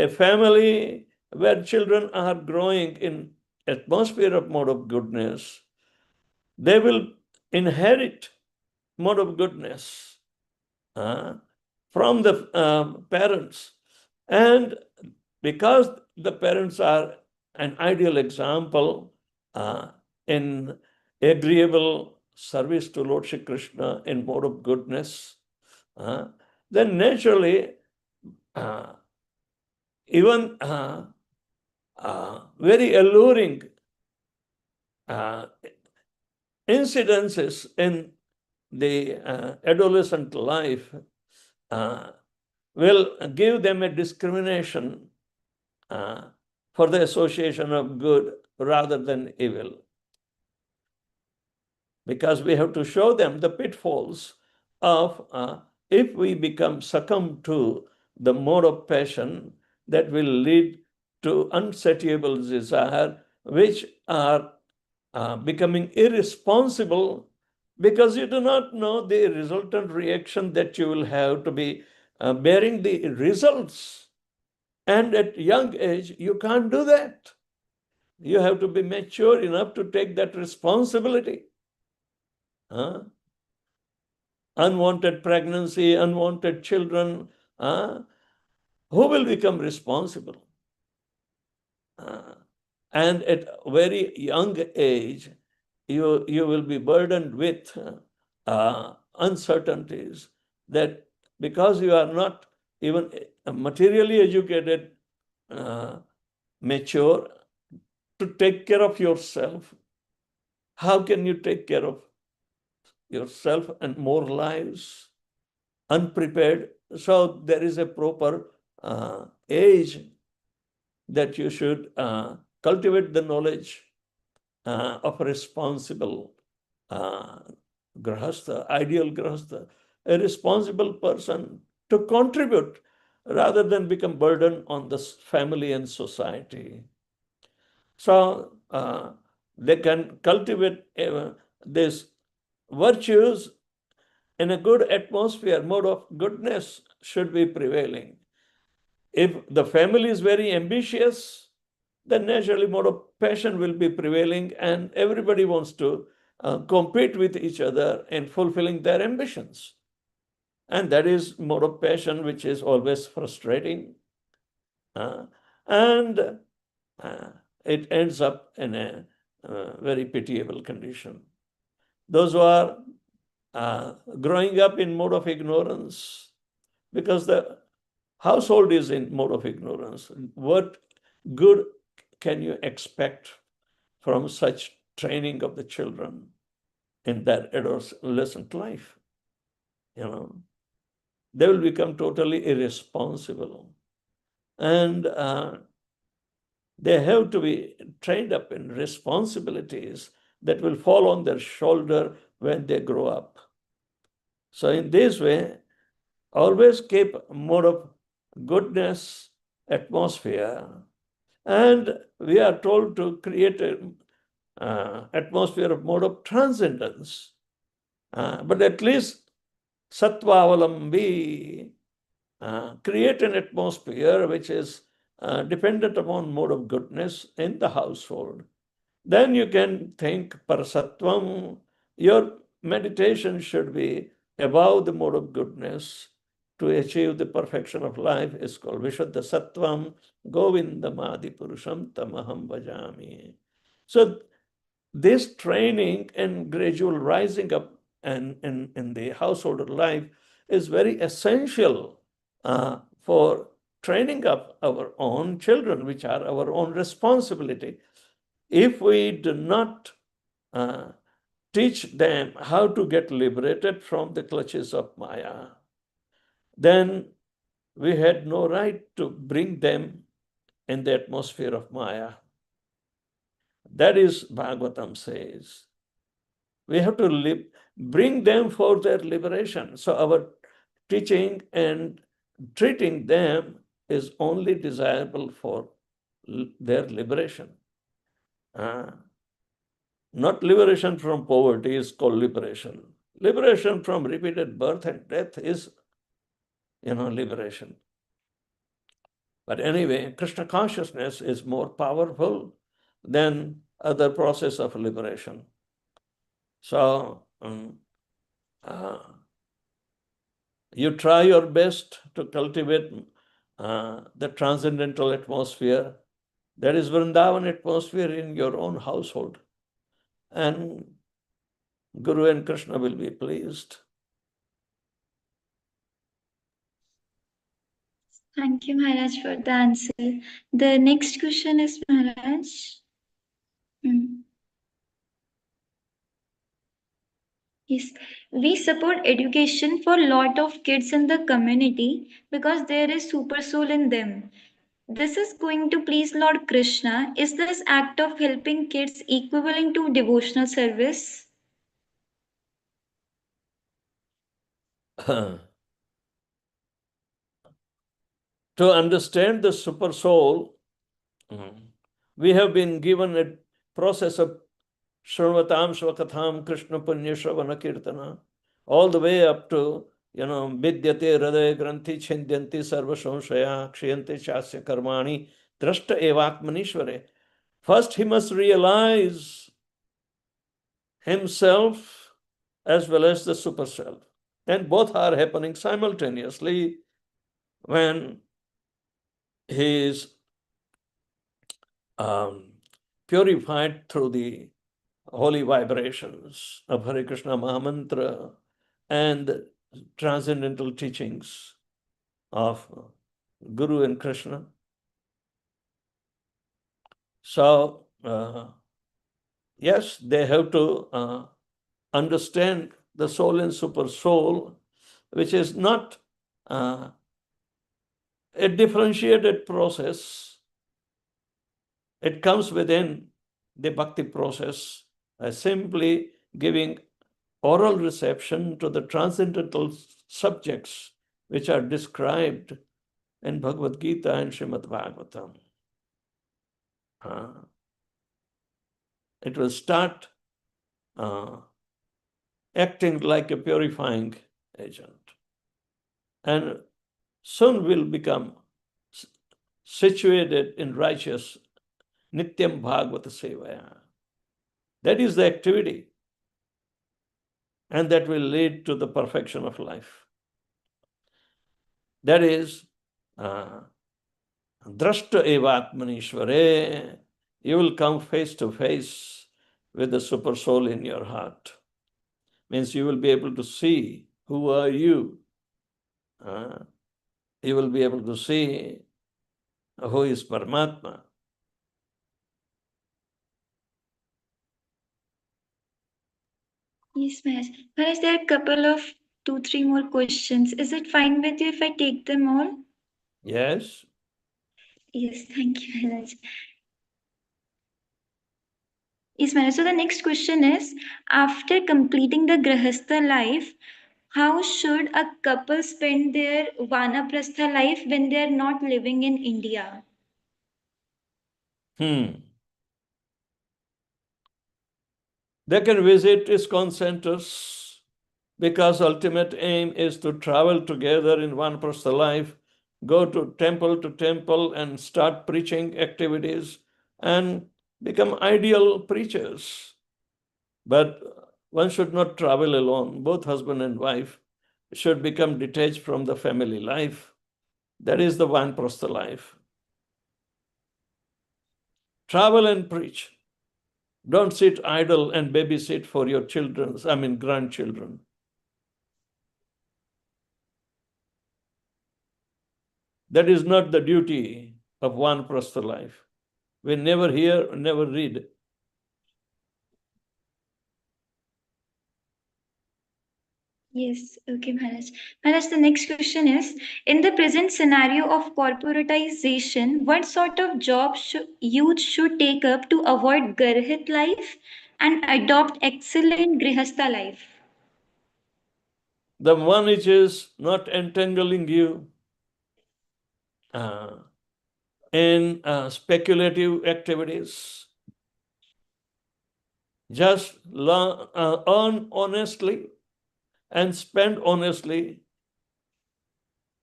family where children are growing in atmosphere of mode of goodness, they will inherit mode of goodness from the parents. And because the parents are an ideal example in agreeable service to Lord Shri Krishna in mode of goodness, then naturally even very alluring incidences in the adolescent life will give them a discrimination for the association of good rather than evil. Because we have to show them the pitfalls of if we succumb to the mode of passion that will lead to unsatiable desire, which are becoming irresponsible because you do not know the resultant reaction that you will have to be bearing the results. And at young age, you can't do that. You have to be mature enough to take that responsibility. Unwanted pregnancy, unwanted children, who will become responsible? And at a very young age, you will be burdened with uncertainties that because you are not even materially educated, mature to take care of yourself. How can you take care of yourself and more lives? Unprepared. So there is a proper age that you should cultivate the knowledge of a responsible grahastha, ideal grahastha, a responsible person to contribute rather than become burden on the family and society. So they can cultivate these virtues in a good atmosphere. Mode of goodness should be prevailing. If the family is very ambitious, then naturally mode of passion will be prevailing, and everybody wants to compete with each other in fulfilling their ambitions. And that is mode of passion, which is always frustrating. And it ends up in a very pitiable condition. Those who are growing up in mode of ignorance, because the household is in mode of ignorance, what good can you expect from such training of the children in that adolescent life? They will become totally irresponsible. And they have to be trained up in responsibilities that will fall on their shoulder when they grow up. So in this way, always keep mode of goodness atmosphere. And we are told to create an atmosphere of mode of transcendence. But at least sattva-avalambi, create an atmosphere which is dependent upon mode of goodness in the household. Then you can think parasattvam. Your meditation should be above the mode of goodness. To achieve the perfection of life is called Vishuddha Sattvam Govindamadi Purusham Tamaham Vajami. So this training and gradual rising up in the household life is very essential for training up our own children, which are our own responsibility. If we do not teach them how to get liberated from the clutches of Maya, then we had no right to bring them in the atmosphere of Maya. That is, Bhagavatam says. We have to bring them for their liberation. So our teaching and treating them is only desirable for their liberation. Not liberation from poverty is called liberation. Liberation from repeated birth and death is, liberation. But anyway, Krishna consciousness is more powerful than other process of liberation. So you try your best to cultivate the transcendental atmosphere. That is Vrindavan atmosphere in your own household. And Guru and Krishna will be pleased. Thank you, Maharaj, for the answer. The next question is, Maharaj. Yes, we support education for a lot of kids in the community because there is super soul in them. This is going to please Lord Krishna. Is this act of helping kids equivalent to devotional service? To understand the super soul, we have been given a process of Shravatam Svakatham Krishna Punya Shravana Kirtana, all the way up to, Vidyate Hridaya Granthi Chindyanti Sarva Samshaya Kshayante Chasya Karmani Drashta Evakmanishvare. First, he must realize himself as well as the super self. And both are happening simultaneously when he is purified through the holy vibrations of Hare Krishna Mahamantra and the transcendental teachings of Guru and Krishna. So, yes, they have to understand the soul and super soul, which is not a differentiated process. It comes within the bhakti process by simply giving oral reception to the transcendental subjects which are described in Bhagavad Gita and Śrīmad Bhāgavatam. It will start acting like a purifying agent, and soon will become situated in righteous Nityam Bhagavata Sevaya. That is the activity, and that will lead to the perfection of life. That is Drashta Evatmanishvare. You will come face to face with the super soul in your heart. Means you will be able to see who are you. You will be able to see who is Paramatma. Yes, Maharaj. Maharaj, there are a couple of 2-3 more questions. Is it fine with you if I take them all? Yes. Yes, thank you, Maharaj. Yes, Maharaj. So the next question is, after completing the Grahastha life, how should a couple spend their Vanaprastha life when they are not living in India? They can visit ISKCON centers because ultimate aim is to travel together in Vanaprastha life, go to temple and start preaching activities and become ideal preachers. But one should not travel alone. Both husband and wife should become detached from the family life. That is the Vanaprastha life. Travel and preach. Don't sit idle and babysit for your grandchildren. That is not the duty of Vanaprastha life. We never hear, never read. Yes, okay, Maharaj. Maharaj, the next question is, in the present scenario of corporatization, what sort of job youth should take up to avoid Garhit life and adopt excellent Grihastha life? The one which is not entangling you in speculative activities. Just earn honestly and spend honestly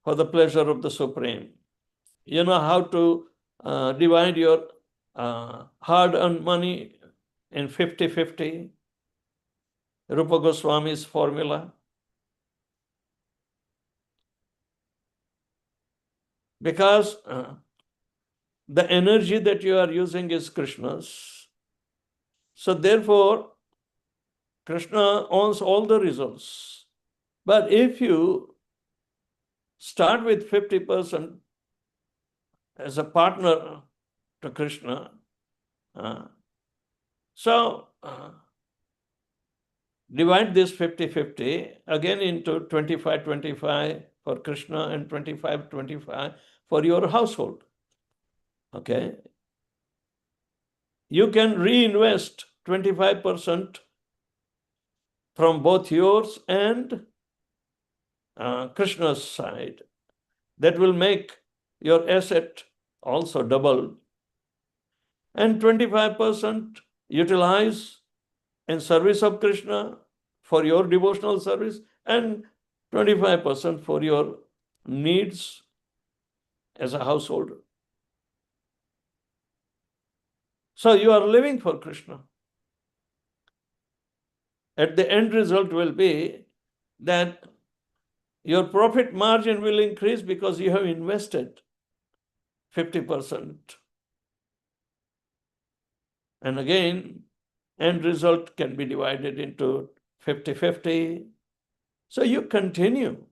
for the pleasure of the Supreme. You know how to divide your hard-earned money in 50-50, Rupa Goswami's formula. Because the energy that you are using is Krishna's. So therefore, Krishna owns all the results. But if you start with 50% as a partner to Krishna, divide this 50-50 again into 25-25 for Krishna and 25-25 for your household. Okay? You can reinvest 25% from both yours and Krishna's side. That will make your asset also double. And 25% utilize in service of Krishna for your devotional service, and 25% for your needs as a householder. So you are living for Krishna. At the end result will be that your profit margin will increase because you have invested 50%. And again, end result can be divided into 50-50. So you continue.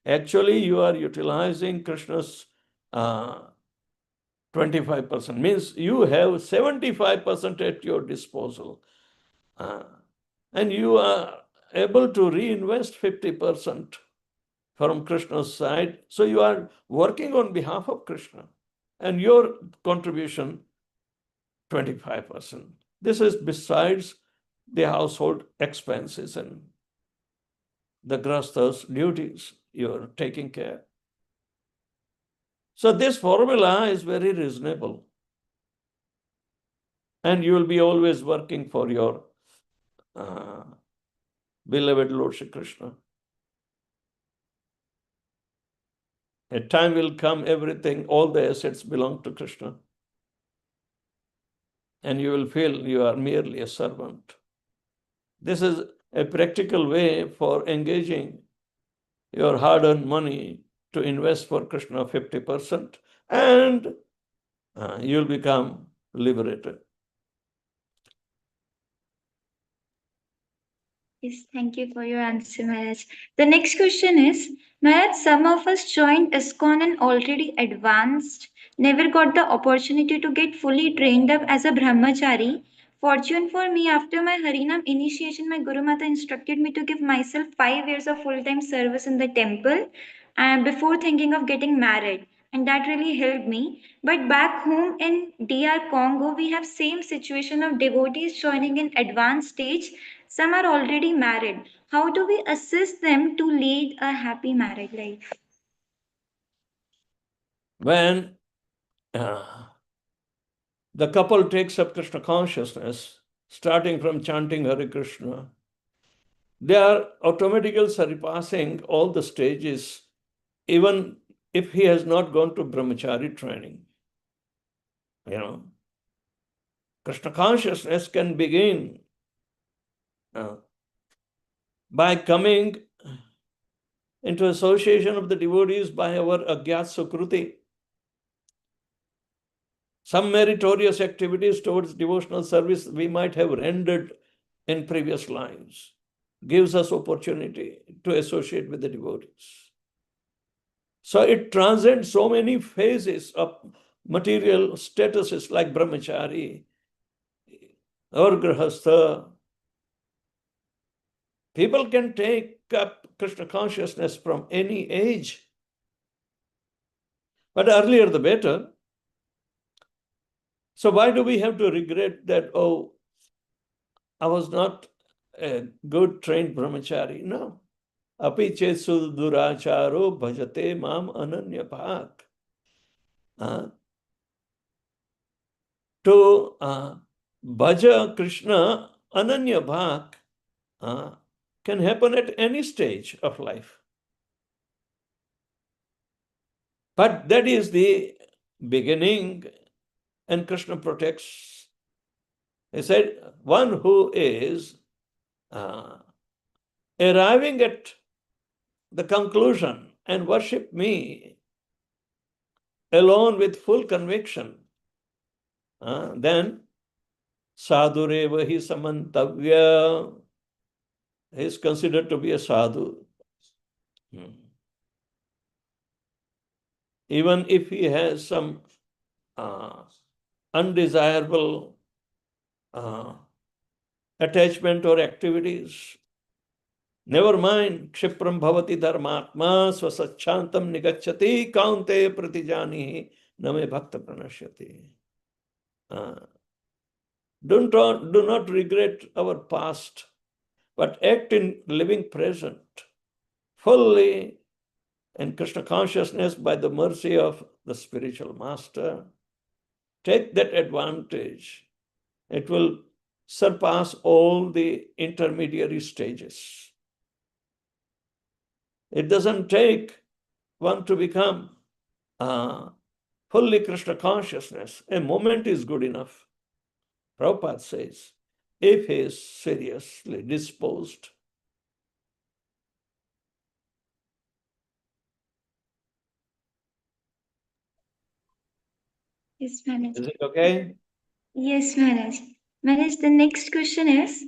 Actually, you are utilizing Krishna's 25%. Means you have 75% at your disposal. And you are able to reinvest 50% from Krishna's side. So you are working on behalf of Krishna. And your contribution, 25%. This is besides the household expenses and the grastha's duties you are taking care. So this formula is very reasonable. And you will be always working for your beloved Lord Shri Krishna. A time will come, everything, all the assets belong to Krishna. And you will feel you are merely a servant. This is a practical way for engaging your hard-earned money to invest for Krishna 50%, and you'll become liberated. Yes, thank you for your answer, Maharaj. The next question is, Maharaj, some of us joined ISKCON and already advanced, never got the opportunity to get fully trained up as a brahmachari. Fortune for me, after my Harinam initiation, my Guru Mata instructed me to give myself 5 years of full-time service in the temple before thinking of getting married. And that really helped me. But back home in DR Congo, we have same situation of devotees joining in advanced stage. Some are already married. How do we assist them to lead a happy married life? When the couple takes up Krishna consciousness, starting from chanting Hare Krishna, they are automatically surpassing all the stages, even if he has not gone to brahmachari training. Krishna consciousness can begin by coming into association of the devotees by our Agyat Sukruti. Some meritorious activities towards devotional service we might have rendered in previous lives gives us opportunity to associate with the devotees. So it transcends so many phases of material statuses like brahmachari or grihastha. People can take up Krishna consciousness from any age. But earlier the better. So why do we have to regret that, oh, I was not a good trained brahmachari? No. Api chesu duracharo bhajate mam ananya bhak. To bhaja Krishna ananya bhak can happen at any stage of life. But that is the beginning, and Krishna protects. He said, one who is arriving at the conclusion and worship me alone with full conviction, then sadhureva hi samantavya, is considered to be a sadhu. Even if he has some undesirable attachment or activities, never mind. Kshipram bhavati dharmatma swasachantam nigacchati kaunte pratijani name bhakta pranashyati. Do not regret our past, but act in living present, fully in Krishna consciousness by the mercy of the spiritual master. Take that advantage. It will surpass all the intermediary stages. It doesn't take one to become fully Krishna consciousness. A moment is good enough. Prabhupada says, if he is seriously disposed. Yes, Maharaj. Is it okay? Yes, Maharaj. Maharaj, the next question is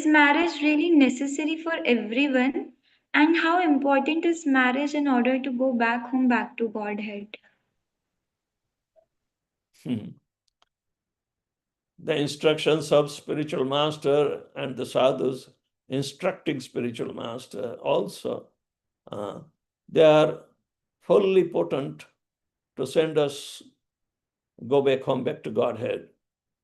marriage really necessary for everyone? And how important is marriage in order to go back home, back to Godhead? The instructions of spiritual master and the sadhus instructing spiritual master also, they are fully potent to send us go back home, back to Godhead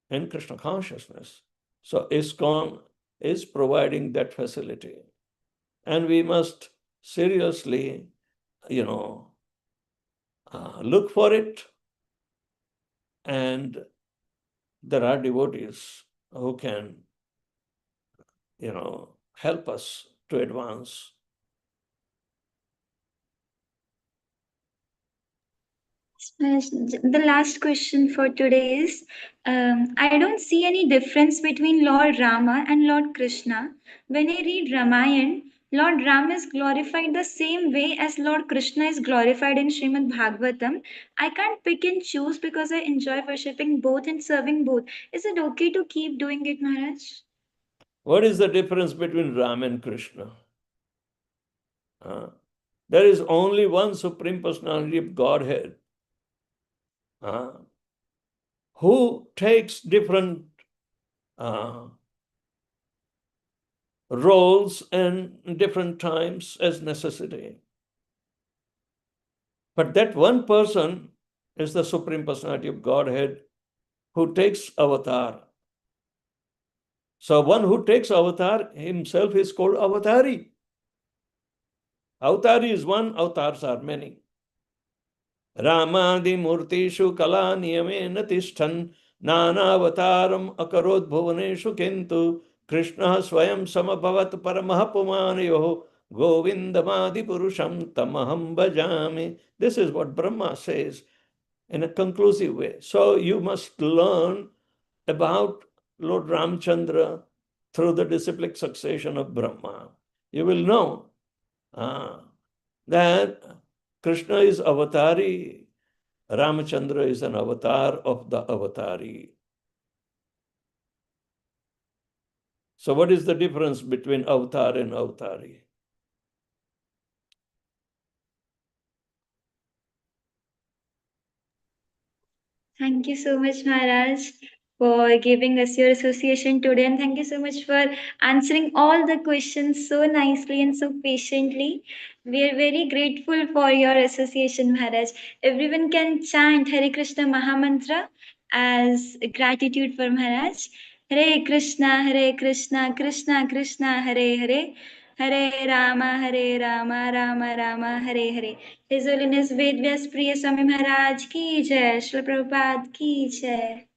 and Krishna consciousness. So ISKCON is providing that facility. And we must seriously, look for it. And there are devotees who can, help us to advance. The last question for today is I don't see any difference between Lord Rama and Lord Krishna. When I read Ramayana, Lord Rama is glorified the same way as Lord Krishna is glorified in Śrīmad Bhāgavatam. I can't pick and choose because I enjoy worshipping both and serving both. Is it okay to keep doing it, Maharaj? What is the difference between Ram and Krishna? There is only one Supreme Personality of Godhead who takes different roles and different times as necessity. But that one person is the Supreme Personality of Godhead who takes avatar. So one who takes avatar himself is called avatari. Avatari is one, avatars are many. Ramadi murtishu kala niyamena tishtan nanavataram akarod bhuvaneshu kintu Krishna swayam samabhavat paramah pumanayoh govindamadi purusham tamaham bhajami. This is what Brahma says in a conclusive way. So you must learn about Lord Ramchandra through the disciplic succession of Brahma. You will know that Krishna is avatari, Ramachandra is an avatar of the avatari. So what is the difference between avatar and avatari? Thank you so much, Maharaj, for giving us your association today. And thank you so much for answering all the questions so nicely and so patiently. We are very grateful for your association, Maharaj. Everyone can chant Hare Krishna Mahamantra as gratitude for Maharaj. Hare Krishna, Krishna Krishna, Hare Hare. Hare Rama, Rama Rama, Hare Hare. His Holiness Vedvyas Priya Swami Maharaj ki jai. Srila Prabhupada ki jai.